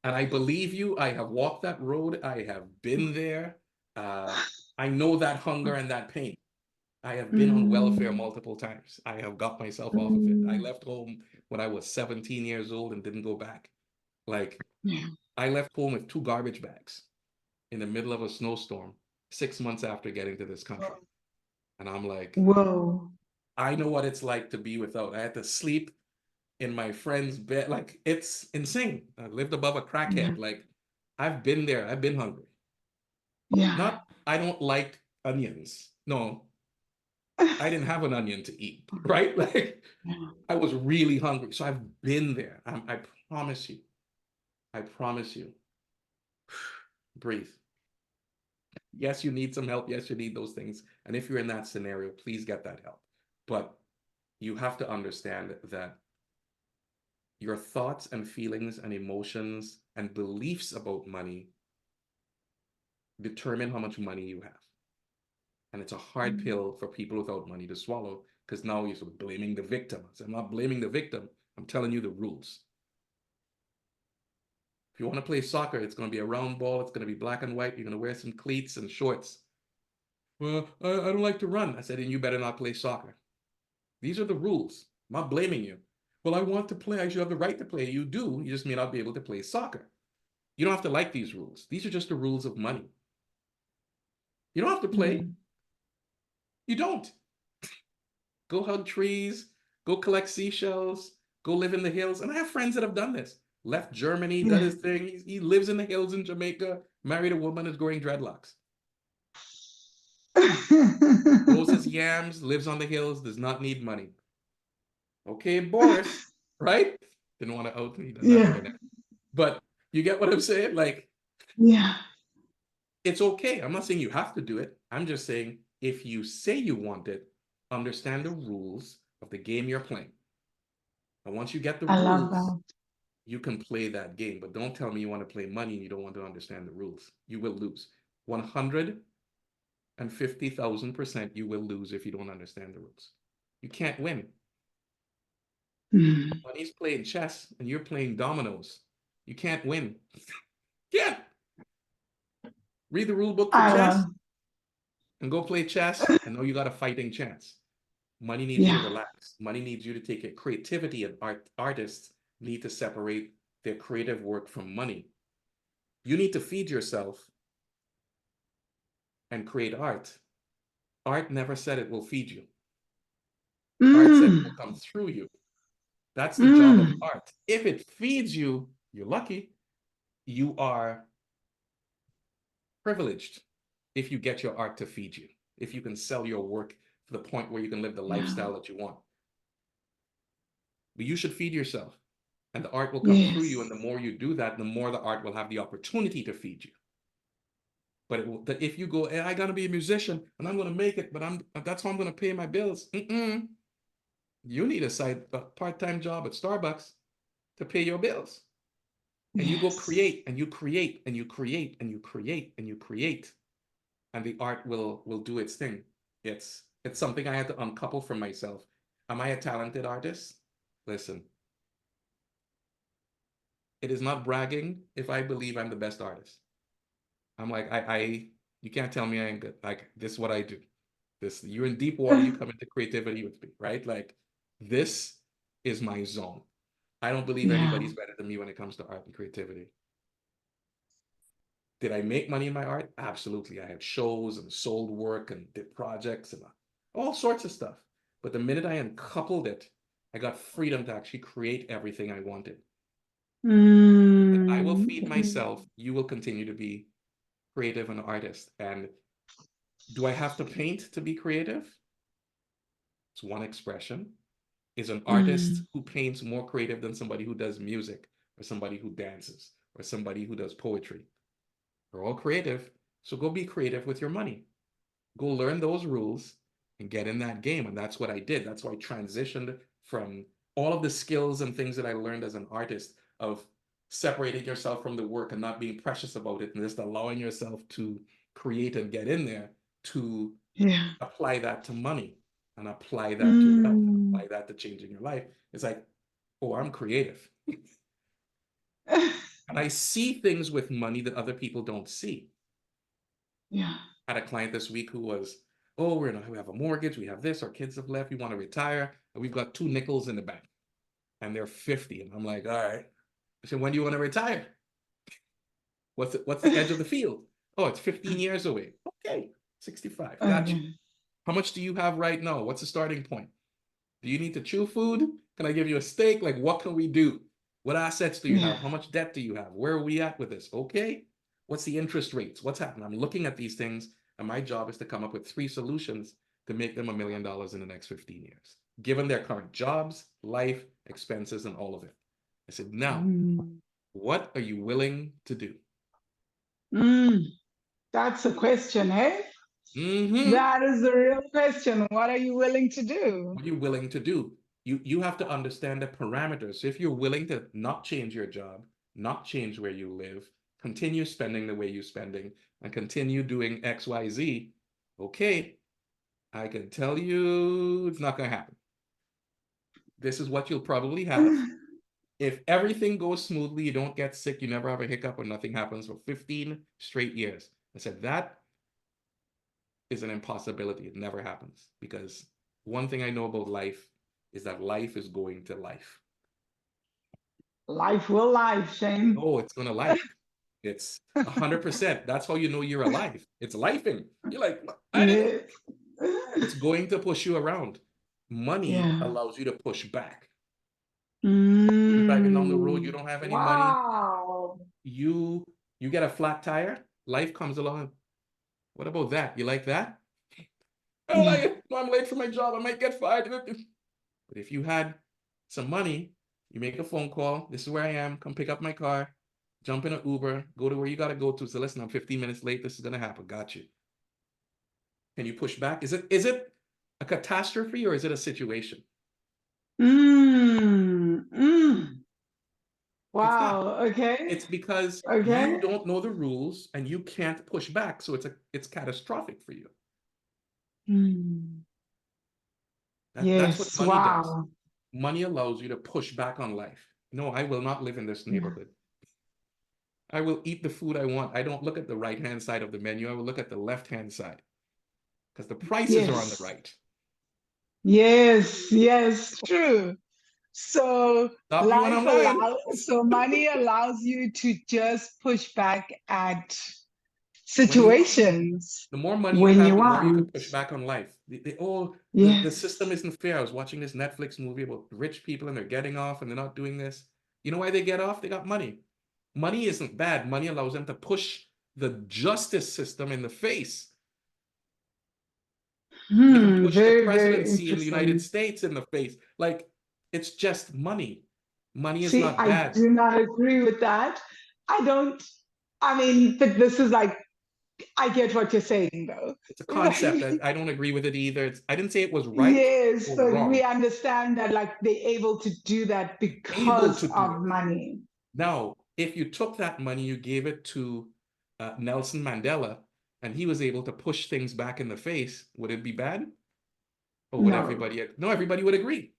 And I believe you. I have walked that road. I have been there. Uh, I know that hunger and that pain. I have been on welfare Mm, multiple times. I have got myself off of it. I mm, left home when I was 17 years old and didn't go back. Like, yeah. I left home with 2 garbage bags in the middle of a snowstorm 6 months after getting to this country. And I'm like, Whoa. I know what it's like to be without. I had to sleep in my friend's bed. Like, it's insane. I lived above a Yeah. crackhead. Like, I've been there. I've been hungry. Yeah. Not, I don't like onions. No, I didn't have an onion to eat, right? Like, Yeah. I was really hungry. So I've been there. I promise you. I promise you. Breathe. Yes, you need some help. Yes, you need those things. And if you're in that scenario, please get that help. But you have to understand that your thoughts and feelings and emotions and beliefs about money determine how much money you have. And it's a hard pill for people without money to swallow because now you're sort of blaming the victim. So I'm not blaming the victim. I'm telling you the rules. If you want to play soccer, it's going to be a round ball. It's going to be black and white. You're going to wear some cleats and shorts. Well, I don't like to run. I said, then you better not play soccer. These are the rules. I'm not blaming you. Well, I want to play. I should have the right to play. You do. You just may not be able to play soccer. You don't have to like these rules. These are just the rules of money. You don't have to play. Mm, You don't. Go hug trees. Go collect seashells. Go live in the hills. And I have friends that have done this. Left Germany, done yeah. his thing. He lives in the hills in Jamaica, married a woman, is growing dreadlocks. Grows his yams, lives on the hills, does not need money. Okay, Boris, right? Didn't want to out me on that Yeah. internet. But you get what I'm saying? Like, Yeah. it's okay. I'm not saying you have to do it. I'm just saying if you say you want it, understand the rules of the game you're playing. And once you get the I love rules, that. you can play that game. But don't tell me you want to play money and you don't want to understand the rules. You will lose. 150,000% you will lose if you don't understand the rules. You can't win. Mm, Money's playing chess and you're playing dominoes. You can't win. Yeah. Read the rule book for I chess love. and go play chess and know you got a fighting chance. Money needs you to Yeah. relax. Money needs you to take it. Creativity and artists need to separate their creative work from money. You need to feed yourself and create art. Art never said it will feed you. Art said it will Mm, come through you. That's the job of mm, art. If it feeds you, you're lucky. You are privileged if you get your art to feed you, if you can sell your work to the point where you can live the yeah. lifestyle that you want. But you should feed yourself and the art will come through you. And Yes. the more you do that, the more the art will have the opportunity to feed you. But if you go, hey, I gotta be a musician and I'm gonna make it, but that's how I'm gonna pay my bills. You need a part-time job at Starbucks to pay your bills. And you go Yes. create and you create and you create and you create and you create. And the art will do its thing. It's something I had to uncouple from myself. Am I a talented artist? Listen, it is not bragging if I believe I'm the best artist. I'm like, you can't tell me I ain't good. Like, this is what I do. This, you're in deep water, you come into creativity with me, right? Like, this is my zone. I don't believe Yeah. anybody's better than me when it comes to art and creativity. Did I make money in my art? Absolutely. I had shows and sold work and did projects and all sorts of stuff. But the minute I uncoupled it, I got freedom to actually create everything I wanted. I will Mm, feed myself. You will continue to be creative and artist. And do I have to paint to be creative? It's one expression. Is an artist mm, who paints more creative than somebody who does music or somebody who dances or somebody who does poetry? We're all creative. So go be creative with your money. Go learn those rules and get in that game. And that's what I did. That's why I transitioned from all of the skills and things that I learned as an artist of separating yourself from the work and not being precious about it and just allowing yourself to create and get in there to yeah. apply that to money and apply that to wealth and Mm. apply that to changing your life. It's like, oh, I'm creative. And I see things with money that other people don't see. Yeah. I had a client this week who was, oh, we have a mortgage, we have this, our kids have left, we want to retire, and we've got 2 nickels in the bank, and they're 50. And I'm like, all right. I said, when do you want to retire? What's the edge of the field? Oh, it's 15 years away. Okay, 65. Gotcha. Okay. How much do you have right now? What's the starting point? Do you need to chew food? Can I give you a steak? Like, what can we do? What assets do you Yeah. have? How much debt do you have? Where are we at with this? Okay. What's the interest rates? What's happening? I'm looking at these things, and my job is to come up with 3 solutions to make them $1 million in the next 15 years, given their current jobs, life, expenses, and all of it. I said, now, Mm. what are you willing to do? That's a question, hey? Mm-hmm. That is the real question. What are you willing to do? What are you willing to do? You have to understand the parameters. So if you're willing to not change your job, not change where you live, continue spending the way you're spending, and continue doing X, Y, Z, okay, I can tell you it's not going to happen. This is what you'll probably have. If everything goes smoothly, you don't get sick, you never have a hiccup, or nothing happens for 15 straight years. I said that is an impossibility. It never happens, because one thing I know about life is that life is going to life. Life will life, Shane. Oh, it's gonna life. It's 100%. That's how you know you're alive. It's lifing. You're like, I didn't. Yeah. It's going to push you around. Money Yeah. allows you to push back. You're driving down the road, you don't have any money. Wow. You you get a flat tire. Life comes along. What about that? You like that? I don't like Yeah. it. No, I'm late for my job. I might get fired. But if you had some money, you make a phone call. This is where I am. Come pick up my car. Jump in an Uber. Go to where you got to go to. So listen, I'm 15 minutes late. This is going to happen. Got you. Can you push back? Is it a catastrophe, or is it a situation? Mm. Mm. It's not. Wow. Okay. It's because you Okay. don't know the rules and you can't push back. So it's catastrophic for you. Mm. That's what Yes. money does. Wow. Money allows you to push back on life. No, I will not live in this Yeah. neighborhood. I will eat the food I want. I don't look at the right-hand side of the menu. I will look at the left-hand side, because the prices are on the Yes. right. Yes. Yes. True. So Stop me when I'm lying. so money allows you to just push back at When you want. situations The more money you when have, you the more you can want. push back on life. The system Yes. isn't fair. I was watching this Netflix movie about rich people, and they're getting off and they're not doing this. You know why they get off? They got money. Money isn't bad. Money allows them to push the justice system in the face. They can push the Very, very presidency in the United interesting. States in the face. Like, it's just money. Money is See, not I bad. do not agree with that. I don't, I mean, but this is like, I get what you're saying though, It's a concept. right? I don't agree with it either. I didn't say it was right Yes, or but we wrong. understand that like they're able to do that Able because to do of it. money. Now, if you took that money, you gave it to Nelson Mandela, and he was able to push things back in the face, would it be bad? Or would No. everybody? No, everybody would agree.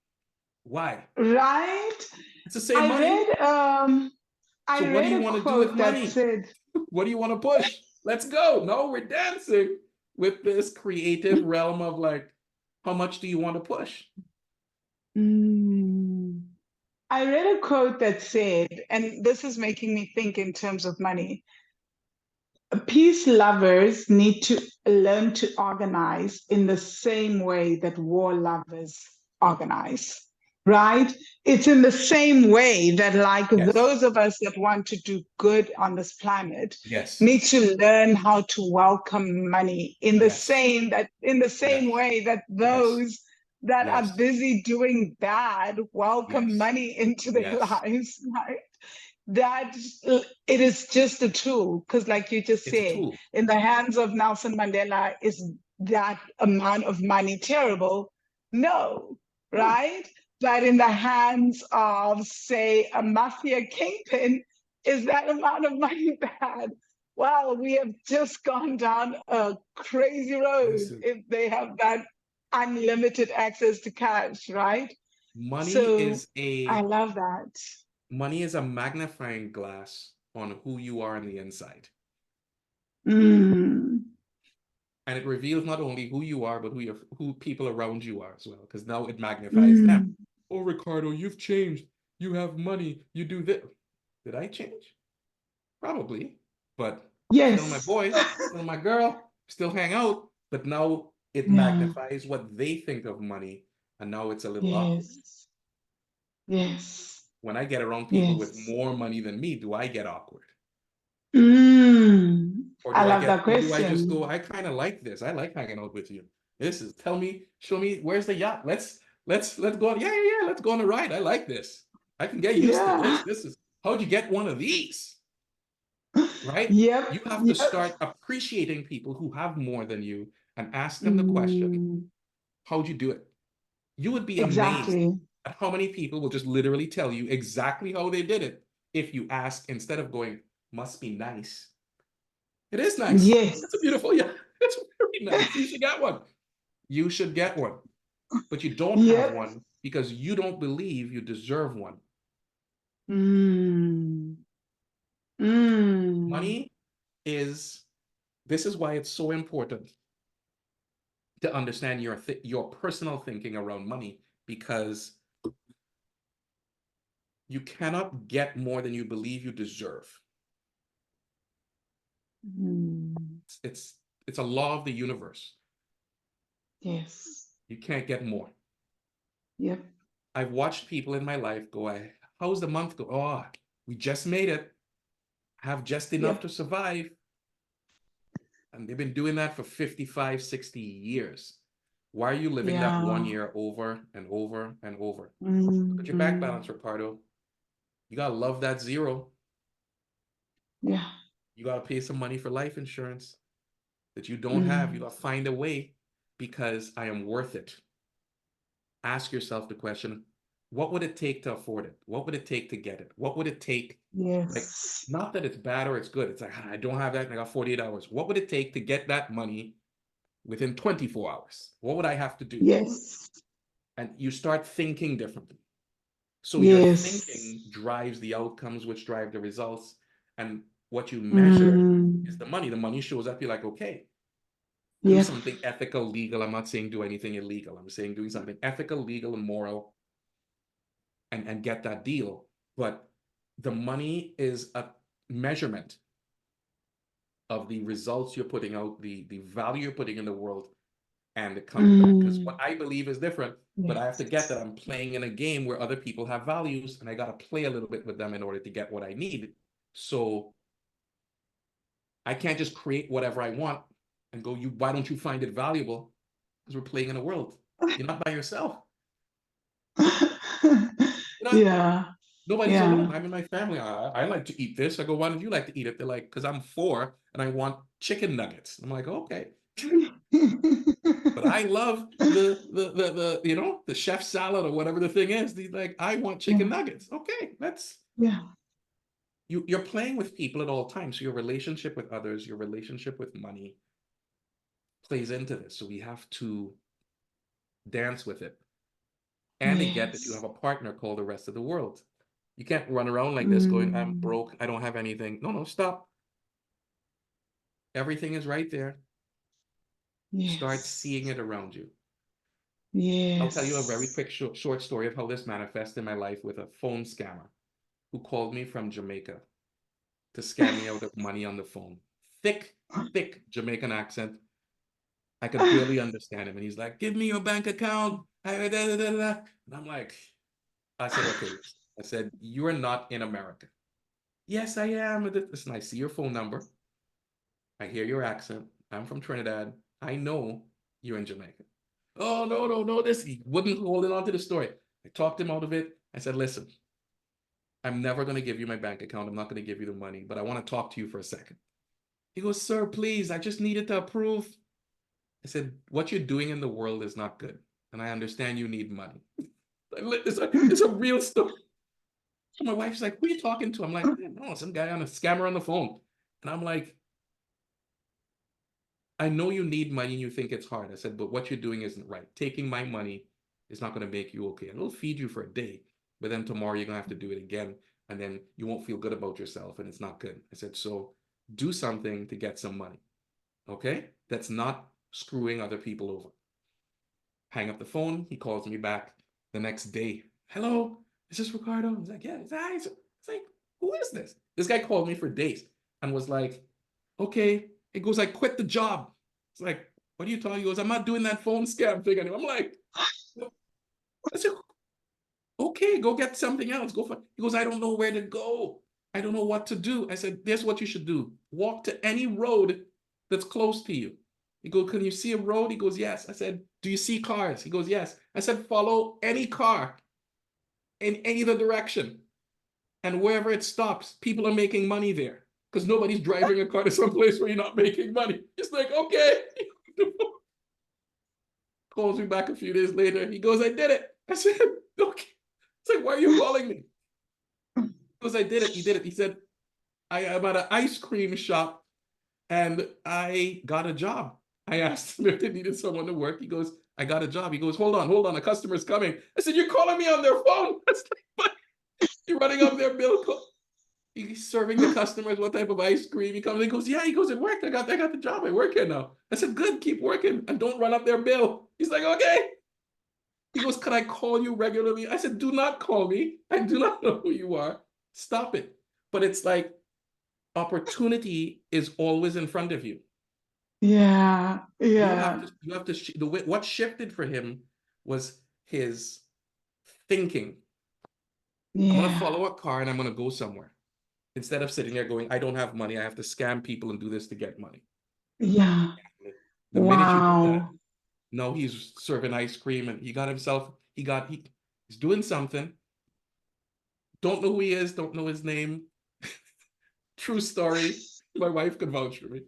Why? Right? It's the same I money. read So I what do read you a want to do with quote that money? said, What do you want to push? Let's go. No, we're dancing with this creative realm of like, how much do you want to push? mm, I read a quote that said, and this is making me think in terms of money. Peace lovers need to learn to organize in the same way that war lovers organize, right? It's in the same way that, like, Yes. those of us that want to do good on this planet Yes. need to learn how to welcome money Yes. in the same Yes. way that Yes. those that are Yes. busy doing bad welcome Yes. money into their Yes. lives, right? That it is just a tool, because like you just It's a said, tool. in the hands of Nelson Mandela, is that amount of money terrible? No, No. right? But in the hands of, say, a mafia kingpin, is that amount of money bad? Well, we have just gone down a crazy road Listen, if they have that unlimited access to cash, right? money So is I a love that. money is a magnifying glass on who you are on the inside. Mm. And it reveals not only who you are, but who people around you are as well, because now it magnifies them. Mm. Oh, Ricardo, you've changed. You have money. You do this. Did I change? Probably, but still my Yes. boy, still my girl, still hang out. But now it Yeah. magnifies what they think of money, and now it's a little awkward. Yes. Yes. When I get around people with Yes. more money than me, do I get awkward? Mm. Or I do I love get, that or do I just go, question. I kind of like this. I like hanging out with you. This is, tell me, show me, where's the yacht? Let's go on. Yeah, yeah, yeah. Let's go on a ride. I like this. I can get used to this. Yeah. This is, how'd you get one of these? Right? Yep. You have to Yep. start appreciating people who have more than you and ask them the question, Mm. how'd you do it? You would be amazed Exactly. at how many people will just literally tell you exactly how they did it if you ask instead of going, must be nice. It is nice. It's a Yes. beautiful, yeah, it's very nice. You should get one. You should get one. But you don't have Yep. one because you don't believe you deserve one. Mm. Mm. Money is, this is why it's so important to understand your personal thinking around money, because you cannot get more than you believe you deserve. Mm. It's it's a law of the universe. Yes. You can't get more. Yep. I've watched people in my life go, how's the month go? Oh, we just made it. Have just enough Yep. to survive. And they've been doing that for 55, 60 years. Why are you living that Yeah. 1 year over and over and over? Look at your bank balance, Mm. Ricardo. You gotta love that zero. Yeah. You gotta pay some money for life insurance that you don't have. You Mm. gotta find a way, because I am worth it. Ask yourself the question, what would it take to afford it? What would it take to get it? What would it take? Like, Yes. not that it's bad or it's good. It's like, I don't have that and I got 48 hours. What would it take to get that money within 24 hours? What would I have to do? Yes. And you start thinking differently. So your Yes. thinking drives the outcomes, which drive the results. And what you measure is Mm. the money. The money shows up. You're like, okay, do Yep. something ethical, legal. I'm not saying do anything illegal. I'm saying doing something ethical, legal, and moral, and get that deal. But the money is a measurement of the results you're putting out, the value you're putting in the world, and it comes back. Because what Mm. I believe is different, but I have to get that Yes. I'm playing in a game where other people have values, and I got to play a little bit with them in order to get what I need. So I can't just create whatever I want and go, you, why don't you find it valuable? Because we're playing in a world. You're not by yourself. You're not. Yeah. Nobody's Yeah. alone. I'm in my family. I like to eat this. I go, why don't you like to eat it? They're like, because I'm 4 and I want chicken nuggets. I'm like, okay. But I love the chef salad or whatever the thing is. Like, I want chicken Yeah. nuggets. Okay, let's Yeah. you're playing with people at all times. So your relationship with others, your relationship with money plays into this. So we have to dance with it. And they get that you have Yes. a partner called the rest of the world. You can't run around like this going, I'm Mm. broke, I don't have anything. No, no, stop. Everything is right there. Start seeing Yes. it around you. I'll tell you a very Yes. quick short story of how this manifested in my life with a phone scammer who called me from Jamaica to scam me out of money on the phone. Thick, thick Jamaican accent. I could barely understand him. And he's like, give me your bank account. And I'm like, I said, okay. I said, you are not in America. Yes, I am. Listen, I see your phone number. I hear your accent. I'm from Trinidad. I know you're in Jamaica. Oh, no, no, no. This, he wouldn't hold it on to the story. I talked him out of it. I said, listen, I'm never going to give you my bank account. I'm not going to give you the money, but I want to talk to you for a second. He goes, sir, please, I just needed to approve. I said, what you're doing in the world is not good. And I understand you need money. It's a real story. So my wife's like, who are you talking to? I'm like, no, some guy on a scammer on the phone. And I'm like, I know you need money and you think it's hard. I said, but what you're doing isn't right. Taking my money is not going to make you okay. It'll feed you for a day, but then tomorrow you're going to have to do it again. and then you won't feel good about yourself, and it's not good. I said, so do something to get some money. Okay? That's not screwing other people over. Hang up the phone. He calls me back the next day. Hello, is this Ricardo? He's like, yeah. It's like, who is this? This guy called me for days and was like, okay. He goes, I quit the job. It's like, what are you talking? He goes, I'm not doing that phone scam thing anymore. I'm like, I said, okay, go get something else. Go for. He goes, I don't know where to go. I don't know what to do. I said, this is what you should do. Walk to any road that's close to you. He goes, can you see a road? He goes, yes. I said, do you see cars? He goes, yes. I said, follow any car in either direction. And wherever it stops, people are making money there. Because nobody's driving a car to some place where you're not making money. It's like, okay. Calls me back a few days later. He goes, I did it. I said, okay. It's like, why are you calling me? He goes, I did it. He did it. He said, I am at an ice cream shop and I got a job. I asked him if they needed someone to work. He goes, I got a job. He goes, hold on, a customer's coming. I said, you're calling me on their phone. I was like, what? You're running up their bill. He's serving the customers what type of ice cream. He comes, he goes, yeah, he goes, it worked. I got the job. I work here now. I said, good, keep working and don't run up their bill. He's like, okay. He goes, can I call you regularly? I said, do not call me. I do not know who you are. Stop it. But it's like opportunity is always in front of you. Yeah, You yeah, have to, what shifted for him was his thinking. I'm going to yeah, follow a car and I'm going to go somewhere. Instead of sitting there going, I don't have money. I have to scam people and do this to get money. yeah. The minute you do that, Wow. no, he's serving ice cream and he got himself, he's doing something. Don't know who he is, don't know his name. True story. My wife could vouch for me.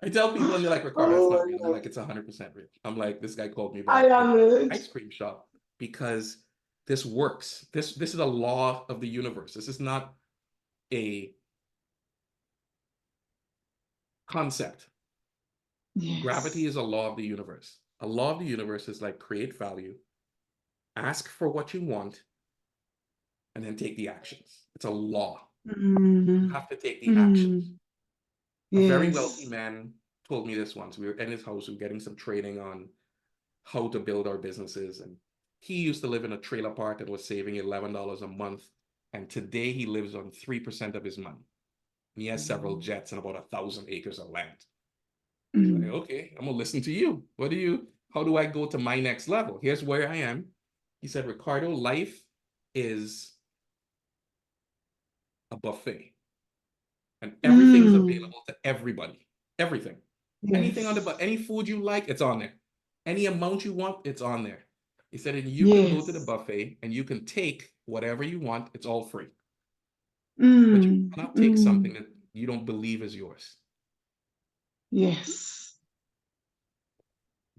I tell people and they're like, Ricardo, that's Oh not my real. I'm God. like, it's 100% real. I'm like, this guy called me I back in love it. ice cream shop because this works. This is a law of the universe. This is not a concept. Gravity Yes. is a law of the universe. A law of the universe is like create value, ask for what you want, and then take the actions. It's a law. You Mm, have to take the actions. mm, A very wealthy yes. man told me this once. We were in his house, we were getting some training on how to build our businesses. And he used to live in a trailer park and was saving $11 a month. And today he lives on 3% of his money. And he has several Mm, jets and about 1,000 acres of land. He's like, mm, okay, I'm gonna listen to you. How do I go to my next level? Here's where I am. He said, Ricardo, life is a buffet and everything's mm, available to everybody. Everything. Anything on the yes. but any food you like, it's on there. Any amount you want, it's on there. He said, and you can go to the Yes. buffet and you can take whatever you want, it's all free. But you Mm, cannot take something mm, that you don't believe is yours. yes.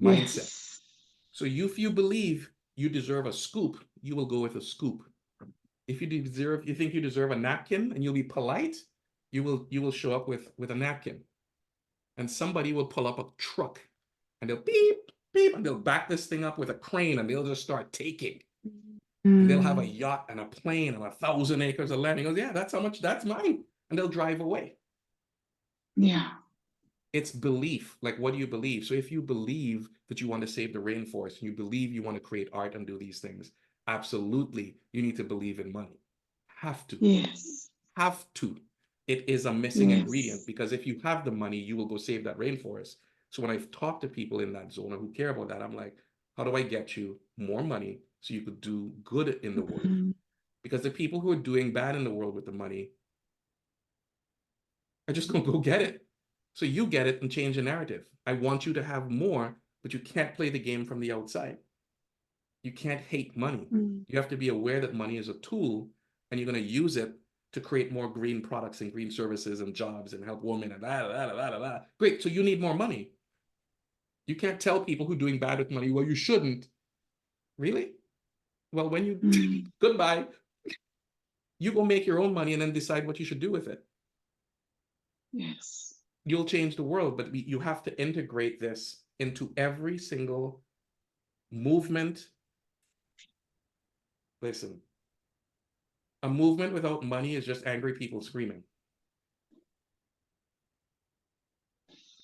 Mindset. Yes. So if you believe you deserve a scoop, you will go with a scoop. If you think you deserve a napkin and you'll be polite, you will show up with a napkin. And somebody will pull up a truck and they'll beep, beep, and they'll back this thing up with a crane and they'll just start taking. And they'll have a Mm, yacht and a plane and 1,000 acres of land. He goes, yeah, that's how much, that's mine. And they'll drive away. yeah. It's belief. Like, what do you believe? So if you believe that you want to save the rainforest and you believe you want to create art and do these things, absolutely, you need to believe in money. Have to. Yes. Have to. It is a missing ingredient Yes. because if you have the money, you will go save that rainforest. So when I've talked to people in that zone or who care about that, I'm like, how do I get you more money so you could do good in the world? Mm, Because the people who are doing bad in the world with the money are just going to go get it. So you get it and change the narrative. I want you to have more, but you can't play the game from the outside. You can't hate money. mm, You have to be aware that money is a tool and you're going to use it to create more green products and green services and jobs and help women and blah, blah, blah, blah, blah. Great. So you need more money. You can't tell people who are doing bad with money, well, you shouldn't. Really? Well, when you, mm, goodbye, you go make your own money and then decide what you should do with it. yes. You'll change the world, but you have to integrate this into every single movement. Listen, A movement without money is just angry people screaming.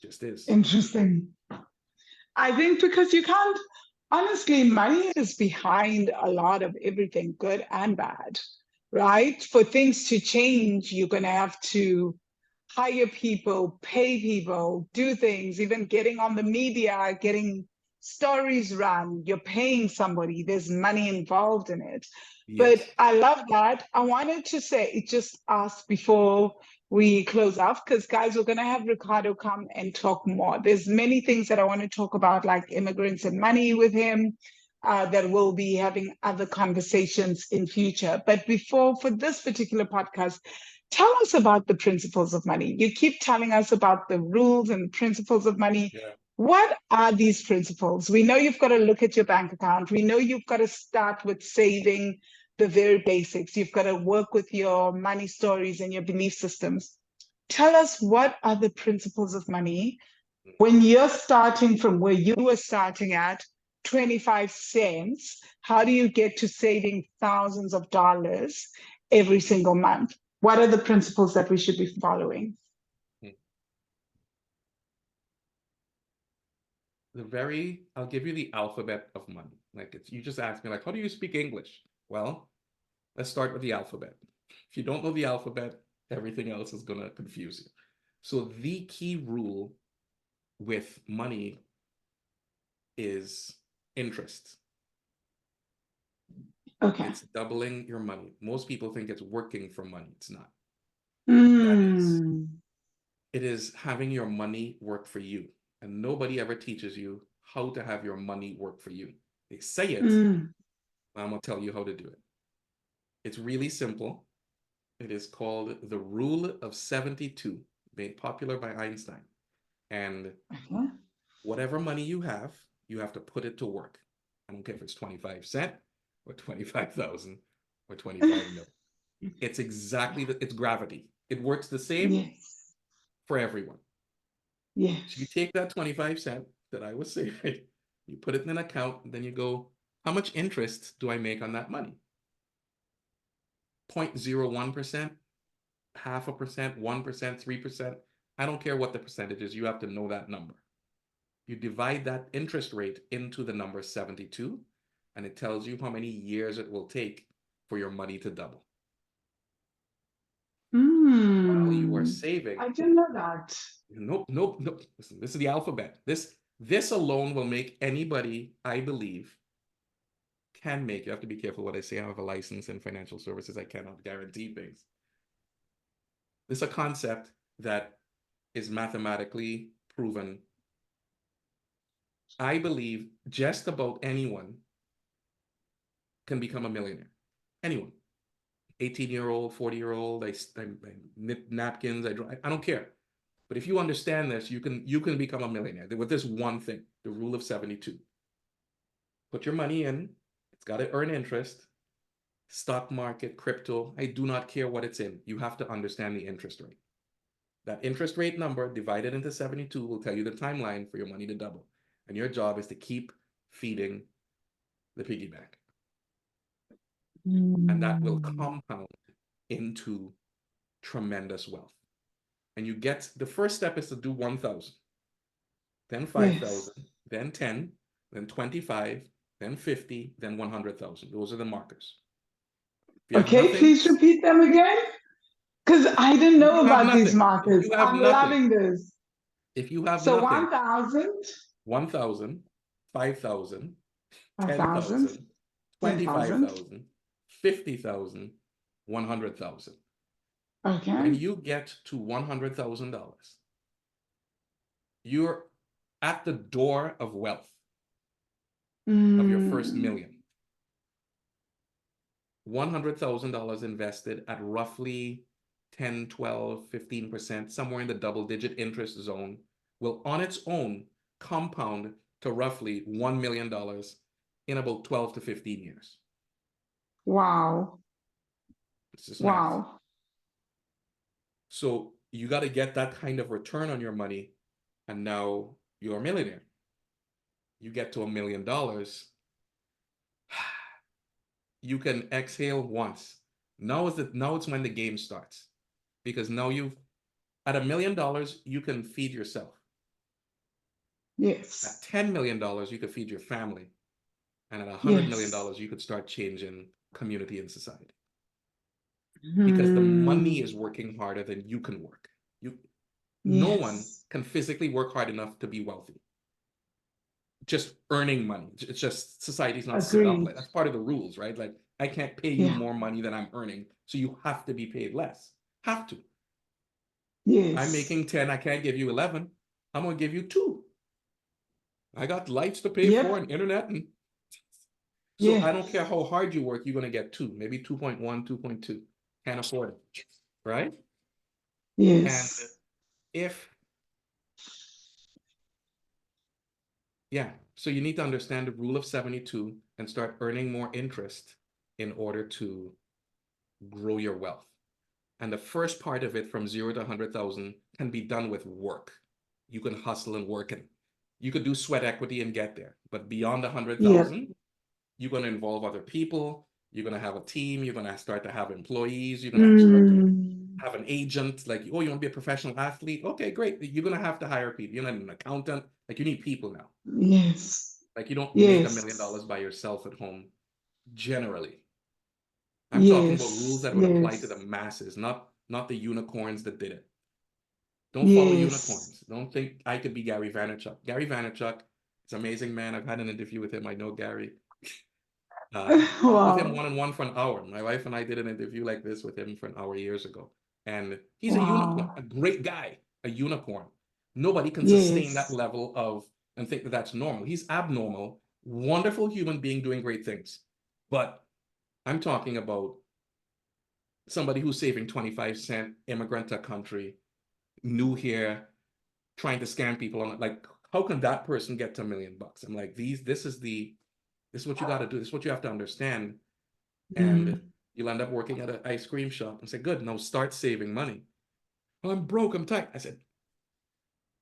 Just is. Interesting. I think because you can't, honestly, money is behind a lot of everything, good and bad, right? For things to change, you're going to have to hire people, pay people, do things, even getting on the media, getting stories run. You're paying somebody, there's money involved in it. But Yes. I love that. I wanted to say, just ask before we close off, because guys, we're going to have Ricardo come and talk more. There's many things that I want to talk about, like immigrants and money with him. That we'll be having other conversations in future. But before, for this particular podcast, tell us about the principles of money. You keep telling us about the rules and principles of money. Yeah. What are these principles? We know you've got to look at your bank account. We know you've got to start with saving, the very basics. You've got to work with your money stories and your belief systems. Tell us, what are the principles of money when you're starting from where you were starting at 25 cents? How do you get to saving thousands of dollars every single month? What are the principles that we should be following? I'll give you the alphabet of money. Like, you just asked me, like, how do you speak English? Well, let's start with the alphabet. If you don't know the alphabet, everything else is gonna confuse you. So the key rule with money is interest. Okay. It's doubling your money. Most people think it's working for money. It's not. Mm, It is having your money work for you. And nobody ever teaches you how to have your money work for you. They say it, mm, I'm gonna tell you how to do it. It's really simple. It is called the Rule of 72, made popular by Einstein. And okay. whatever money you have to put it to work. I don't care if it's 25 cent or 25,000 or 25 million. It's it's gravity. It works the same Yes. for everyone. So you Yes. take that 25 cent that I was saving, you put it in an account, and then you go, how much interest do I make on that money? 0.01%, half a percent, 1%, 3%. I don't care what the percentage is. You have to know that number. You divide that interest rate into the number 72, and it tells you how many years it will take for your money to double. While you are Mm, saving, I didn't know that. nope, nope, nope. Listen, this is the alphabet. This alone will make anybody, I believe, can make. You have to be careful what I say. I have a license in financial services. I cannot guarantee things. This is a concept that is mathematically proven. I believe just about anyone can become a millionaire. Anyone. 18-year-old, 40-year-old, I knit napkins, I don't care. But if you understand this, you can become a millionaire with this one thing, the rule of 72. Put your money in, it's got to earn interest. Stock market, crypto, I do not care what it's in. You have to understand the interest rate. That interest rate number divided into 72 will tell you the timeline for your money to double. And your job is to keep feeding the piggy bank. And that will Mm, compound into tremendous wealth. And you get, the first step is to do 1,000, then yes. 5,000, then 10, then 25, then 50, then 100,000. Those are the markers. If you have Okay, nothing, please repeat them again. Because I didn't if know you have about these nothing, if markers. you have I'm nothing, loving this. if you have So nothing, 1,000, 1,000, 5,000, 1,000, 10,000, 10,000. 25,000, 50,000, 100,000. When Okay. you get to $100,000, you're at the door of wealth, of your first Mm, million. $100,000 invested at roughly 10, 12, 15%, somewhere in the double-digit interest zone, will on its own compound to roughly $1 million in about 12 to 15 years. wow. It's just math. Wow. So you got to get that kind of return on your money, and now you're a millionaire. You get to $1 million, you can exhale once Now it's when the game starts. Because now at $1 million, you can feed yourself. At Yes. $10 million, you could feed your family. And at $100 million, Yes. you could start changing community and society. Because the money is Mm. working harder than you can work. No one Yes. can physically work hard enough to be wealthy. Just earning money. It's just society's not set up like Agreed. that's part of the rules, right? Like I can't pay you Yeah. more money than I'm earning, so you have to be paid less. Have to. I'm Yes. making 10, I can't give you 11. I'm gonna give you 2. I got lights to pay for Yep. and internet, and so Yeah. I don't care how hard you work, you're gonna get 2, maybe 2.1, 2.2. Can't afford it, right? And Yes. if yeah, so you need to understand the rule of 72 and start earning more interest in order to grow your wealth. And the first part of it from 0 to 100,000 can be done with work. You can hustle and work, and you could do sweat equity and get there. But beyond Yep. 100,000, you're going to involve other people. You're going to have a team. You're going to start to have employees. You're going to start to Mm. have an agent. Like, oh, you want to be a professional athlete? Okay, great. You're going to have to hire people. You're not an accountant. Like, you need people now. Yes. Like, you don't make $1 million Yes. by yourself at home, generally. I'm talking about rules Yes. that would apply to the Yes. masses, not the unicorns that did it. Don't follow Yes. unicorns. Don't think I could be Gary Vaynerchuk. Gary Vaynerchuk is an amazing man. I've had an interview with him. I know Gary. Talked with him Wow. one-on-one for an hour. My wife and I did an interview like this with him for an hour years ago. And he's a unicorn, Wow. a great guy, a unicorn. Nobody can sustain that Yes. level of and think that that's normal. He's abnormal, wonderful human being doing great things. But I'm talking about somebody who's saving 25 cents, immigrant to country, new here, trying to scam people on it. Like, how can that person get to $1 million? I'm like, this is what you got to do. This is what you have to understand. And Mm. you'll end up working at an ice cream shop and say, good, now start saving money. Well, I'm broke, I'm tight. I said,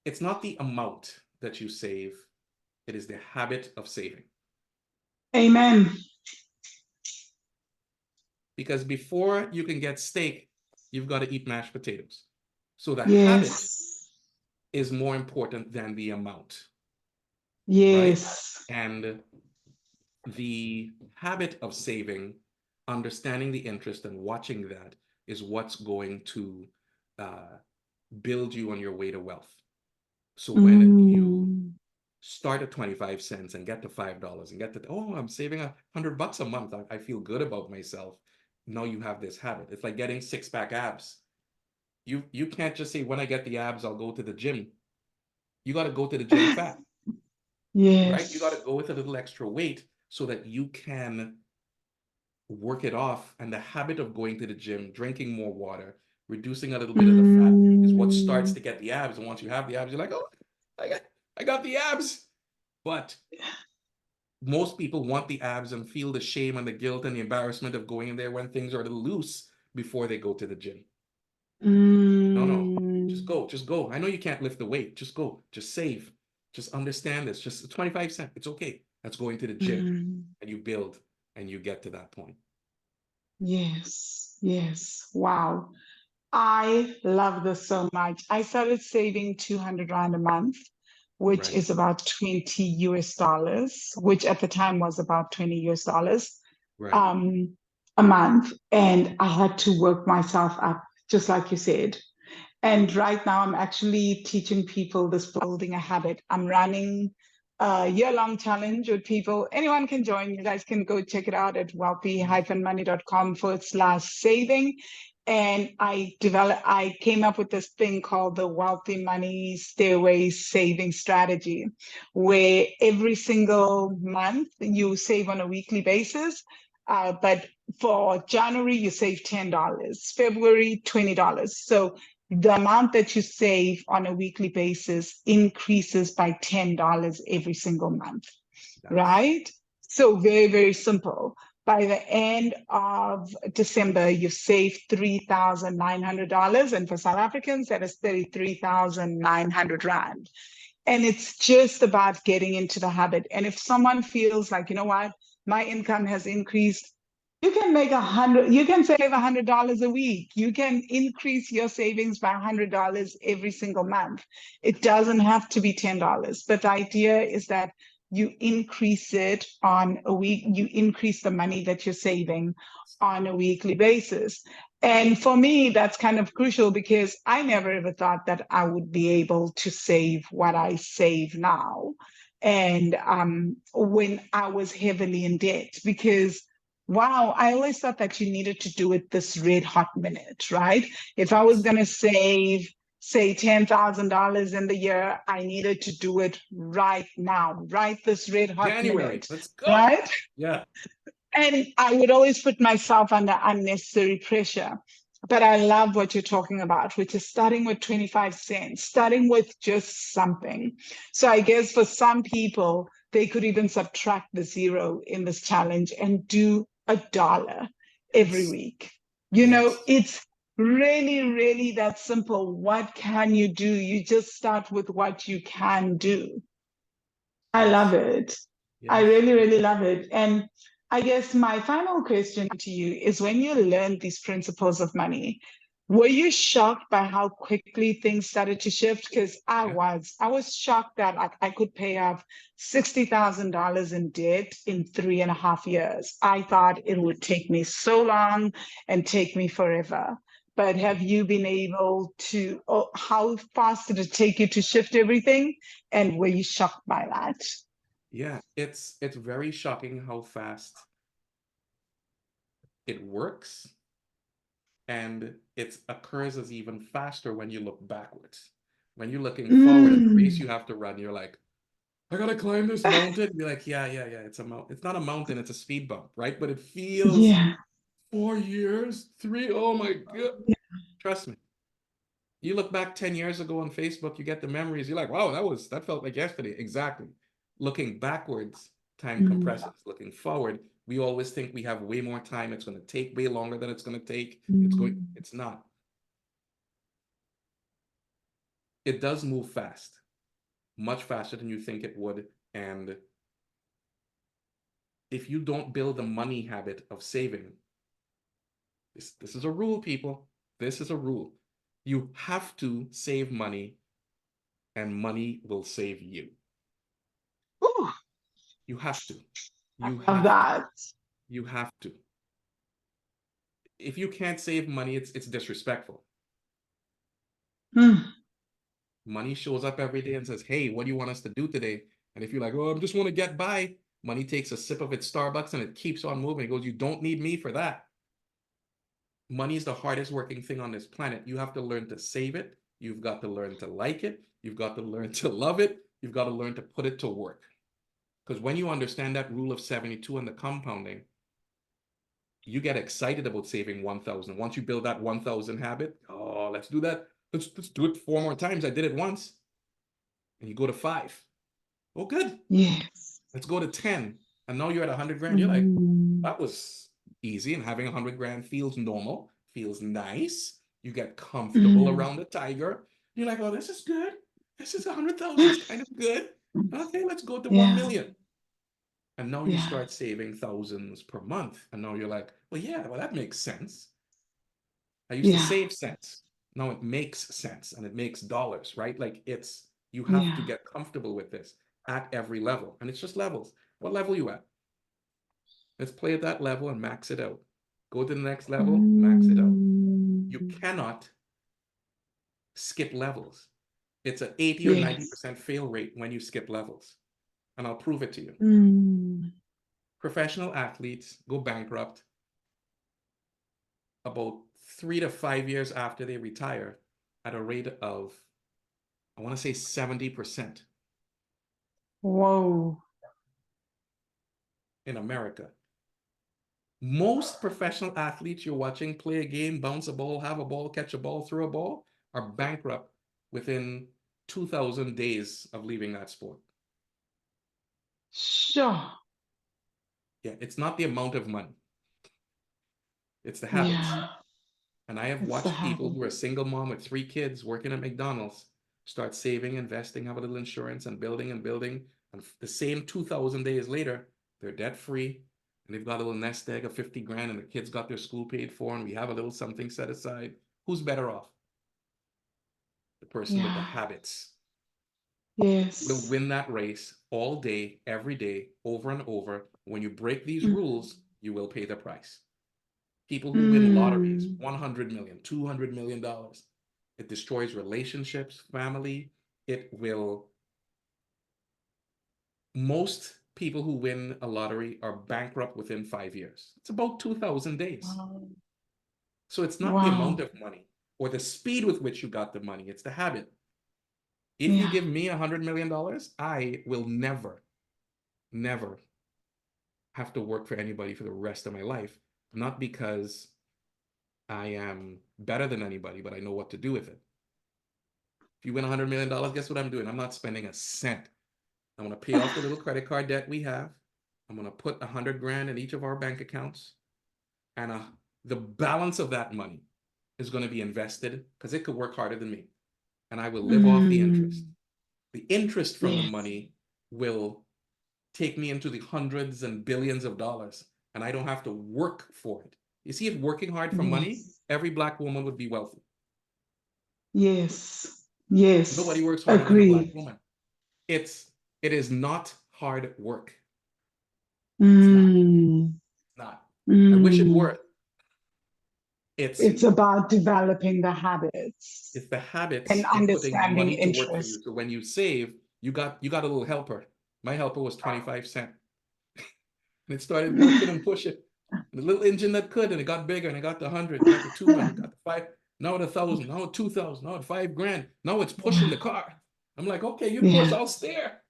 it's not the amount that you save, it is the habit of saving. Amen. Because before you can get steak, you've got to eat mashed potatoes. So the habit Yes. is more important than the amount, right? Yes. And the habit of saving, understanding the interest and watching that is what's going to uh, build you on your way to wealth. So when you Mm. start at 25 cents and get to $5 and get to, oh, I'm saving $100 a month. I feel good about myself. Now you have this habit. It's like getting six-pack abs. You can't just say, when I get the abs, I'll go to the gym. You got to go to the gym fat, right? You got to Yes. go with a little extra weight so that you can work it off. And the habit of going to the gym, drinking more water, reducing a little bit of the fat is what starts Mm. to get the abs. And once you have the abs, you're like, oh, I got, I got the abs. But most people want the abs and feel the shame and the guilt and the embarrassment of going in there when things are a little loose before they go to the gym. No, no, just Mm. go, just go. I know you can't lift the weight. Just go, just save, just understand this. Just 25 cents. It's okay. That's going to the gym. Mm. And you build and you get to that point. Yes. Yes. Wow. I love this so much. I started saving 200 Rand a month, which Right, is about 20 US dollars, which at the time was about 20 US dollars right, um, a month. And I had to work myself up, just like you said. And right now, I'm actually teaching people this building a habit. I'm running a year-long challenge with people. Anyone can join. You guys can go check it out at wealthy-money.com/saving. And I came up with this thing called the Wealthy Money Stairway Saving Strategy, where every single month you save on a weekly basis. But for January, you save $10, February, $20. So the amount that you save on a weekly basis increases by $10 every single month, nice. right? So very, very simple. By the end of December, you've saved $3,900. And for South Africans, that is 33,900 Rand. And it's just about getting into the habit. And if someone feels like, you know what, my income has increased, You can make you can save $100 a week. You can increase your savings by $100 every single month. It doesn't have to be $10, but the idea is that you increase it on a week, you increase the money that you're saving on a weekly basis. And for me, that's kind of crucial because I never ever thought that I would be able to save what I save now. And when I was heavily in debt, because wow, I always thought that you needed to do it this red hot minute, right? If I was going to save, say, $10,000 in the year, I needed to do it right now, right this red hot January, minute, let's go. right? Yeah. And I would always put myself under unnecessary pressure. But I love what you're talking about, which is starting with 25 cents, starting with just something. So I guess for some people, they could even subtract the zero in this challenge and do $1 every Yes. week. Yes. It's really, really that simple. What can you do? You just start with what you can do. I love Yes. it. I Yes. really, really love it. And I guess my final question to you is when you learned these principles of money, were you shocked by how quickly things started to shift? Because Yeah. I was shocked that I could pay off $60,000 in debt in 3.5 years. I thought it would take me so long and take me forever. But have you been able to, oh, how fast did it take you to shift everything? And were you shocked by that? Yeah. It's very shocking how fast it works, and it occurs as even faster when you look backwards. When you're looking forward at the race Mm, you have to run, you're like, I gotta climb this mountain. Be like, yeah, yeah, yeah. It's a mountain. It's not a mountain, it's a speed bump, right? But it feels yeah. 4 years, three. Oh my God. Trust me. You look back 10 years ago on Facebook, you get the memories. You're like, wow, that felt like yesterday. Exactly. Looking backwards, time Mm, compresses. Looking forward, we always think we have way more time. It's going to take way longer than it's going to take. mm, It's not. It does move fast, much faster than you think it would. And if you don't build the money habit of saving, this is a rule, people. This is a rule. You have to save money, and money will save you. ooh, You have to. I You love have to. that. You have to. If you can't save money, it's disrespectful. Mm, Money shows up every day and says, "Hey, what do you want us to do today?" And if you're like, "Oh, I just want to get by," money takes a sip of its Starbucks and it keeps on moving. It goes, "You don't need me for that." Money is the hardest working thing on this planet. You have to learn to save it. You've got to learn to like it. You've got to learn to love it. You've got to learn to put it to work. Because when you understand that rule of 72 and the compounding, you get excited about saving 1,000. Once you build that 1,000 habit, oh, let's do that. Let's do it 4 more times. I did it once. And you go to 5. Oh, good. yes. Let's go to 10. And now you're at 100 grand. You're like, Mm, that was easy. And having 100 grand feels normal, feels nice. You get comfortable mm, around the tiger. You're like, oh, this is good. This is 100,000. It's kind of good. Okay, let's go to 1 yeah. million. And now you Yeah. start saving thousands per month. And now you're like, well, yeah, well, that makes sense. I used to Yeah. save cents. Now it makes sense and it makes dollars, right? Like you have to Yeah. get comfortable with this at every level. And it's just levels. What level you at? Let's play at that level and max it out. Go to the next level, max it out. You Mm, cannot skip levels. It's an 80 or yes. 90% fail rate when you skip levels. And I'll prove it to you. Mm, Professional athletes go bankrupt about 3 to 5 years after they retire at a rate of, I want to say 70% whoa. in America. Most professional athletes you're watching play a game, bounce a ball, have a ball, catch a ball, throw a ball, are bankrupt within 2,000 days of leaving that sport. Sure. Yeah, it's not the amount of money, it's the habits. Yeah. And I have It's the watched people habit. who are a single mom with 3 kids working at McDonald's start saving, investing, have a little insurance, and building and building. And the same 2,000 days later, they're debt free. and they've got a little nest egg of 50 grand and the kids got their school paid for and we have a little something set aside, who's better off? The person with the Yeah. habits will Yes. win that race all day, every day, over and over. When you break these Mm. rules, you will pay the price. People who win lotteries, Mm. 100 million, $200 million, it destroys relationships, family. It will, most people who win a lottery are bankrupt within 5 years. It's about 2,000 days. Wow. So it's not the amount Wow. of money or the speed with which you got the money, it's the habit. If you Yeah. give me $100 million, I will never, never have to work for anybody for the rest of my life. Not because I am better than anybody, but I know what to do with it. If you win $100 million, guess what I'm doing? I'm not spending a cent. I'm going to pay off the little credit card debt we have. I'm going to put 100 grand in each of our bank accounts. And the balance of that money is going to be invested because it could work harder than me. And I will live off the interest. Mm. The interest from the Yes. money will take me into the hundreds and billions of dollars. And I don't have to work for it. You see, if working hard for money, Yes. every Black woman would be wealthy. Yes. Nobody Yes. works harder than a Black Agreed. woman. It is not hard work. It's not. Mm. It's not. I wish it Mm. were. It's It's about developing the habits it's the and habits and putting understanding money to work for you. interest. So when you save, you got a little helper. My helper was 25 cents. And it started working and pushing. And the little engine that could, and it got bigger, and it got to 100, got to 200, got to 5, now at 1,000, now at 2,000, now at 5 grand. Now it's pushing the car. I'm like, okay, you push, Yeah. I'll steer.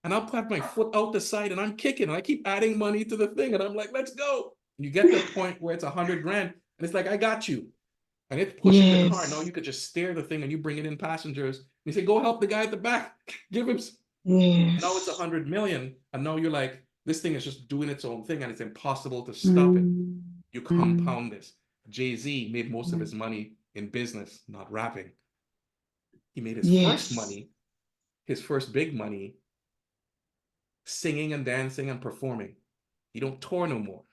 And I'll put my foot out the side and I'm kicking and I keep adding money to the thing. And I'm like, let's go. And you get to a point where it's 100 grand and it's like, I got you. And it's pushing the car. Now Yes. you could just steer the thing and you bring it in passengers. And you say, go help the guy at the back. Give him. And now it's Yes. 100 million. And now you're like, this thing is just doing its own thing and it's impossible to stop it. Mm. You Mm. compound this. Jay-Z made most of his money in business, not rapping. He made his first Yes. money, his first big money, singing and dancing and performing. He don't tour no more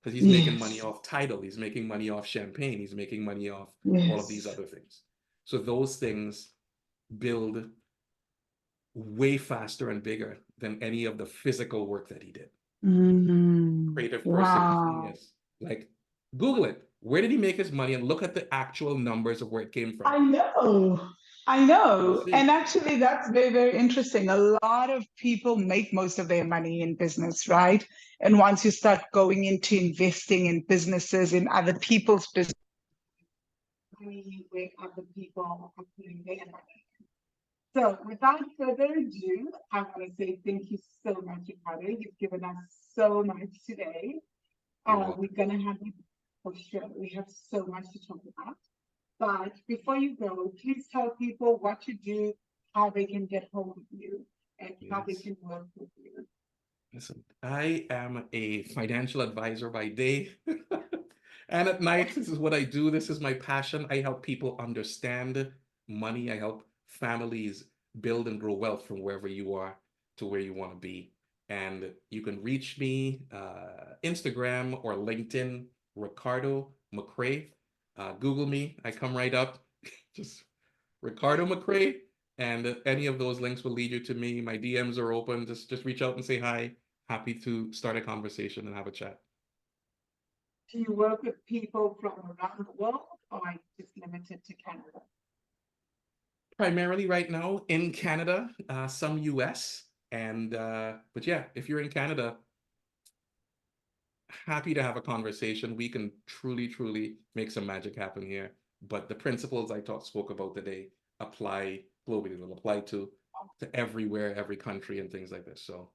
because he's making money Yes. off Tidal. He's making money off champagne. He's making money off all of these Yes. other things. So those things build way faster and bigger than any of the physical work that he did. Mm. Creative person, Wow. genius. Like, Google it. Where did he make his money? And look at the actual numbers of where it came from. I know. I You'll know. And see. actually, that's very, very interesting. A lot of people make most of their money in business, right? And once you start going into investing in businesses, in other people's business, money where other people are putting their money. So, without further ado, I want to say thank you so much, Ricardo. You've given us so much today. You're We're welcome. going to have you for sure. We have so much to talk about. But before you go, please tell people what you do, how they can get hold of you, and how they Yes. can work with you. Listen, I am a financial advisor by day. And at night, this is what I do. This is my passion. I help people understand money. I help families build and grow wealth from wherever you are to where you want to be. And you can reach me Instagram or LinkedIn, Ricardo McRae. Google me. I come right up. Just Ricardo McRae. And any of those links will lead you to me. My DMs are open. Just reach out and say hi. Happy to start a conversation and have a chat. Do you work with people from around the world, or are you just limited to Canada? Primarily right now in Canada, some US, and but yeah, if you're in Canada, happy to have a conversation. We can truly, truly make some magic happen here. But the principles spoke about today apply globally. They'll apply to everywhere, every country, and things like this. So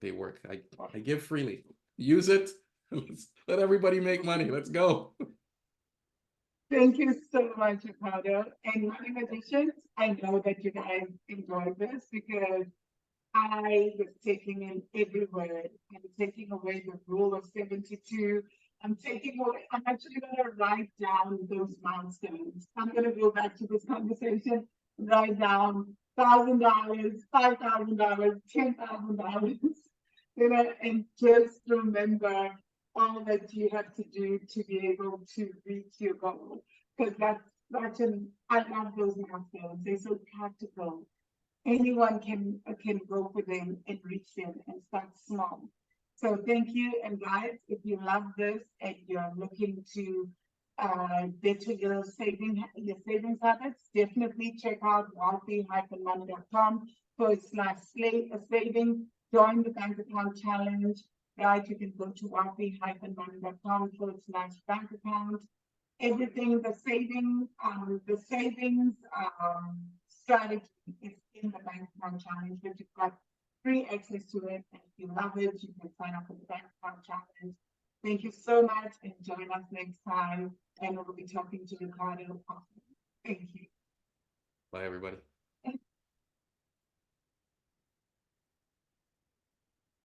they work. I give freely. Use it. Let everybody make money. Let's go. Thank you so much, Ricardo. And Money Magicians, I know that you guys enjoyed this because I was taking in every word. I'm taking away the rule of 72. I'm actually going to write down those milestones. I'm going to go back to this conversation, write down $1,000, $5,000, $10,000. And just remember all that you have to do to be able to reach your goal. Because I love those milestones. They're so practical. Anyone can go for them and reach them and start small. So thank you. And guys, if you love this and you're looking to better your savings habits, definitely check out wealthy-money.com/saving. Join the bank account challenge. Right, you can go to wealthy-money.com/bank account. Everything, the savings strategy is in the bank account challenge, but you've got free access to it. And if you love it, you can sign up for the bank account challenge. Thank you so much, and join us next time. And we'll be talking to Ricardo. Thank you. Bye, everybody.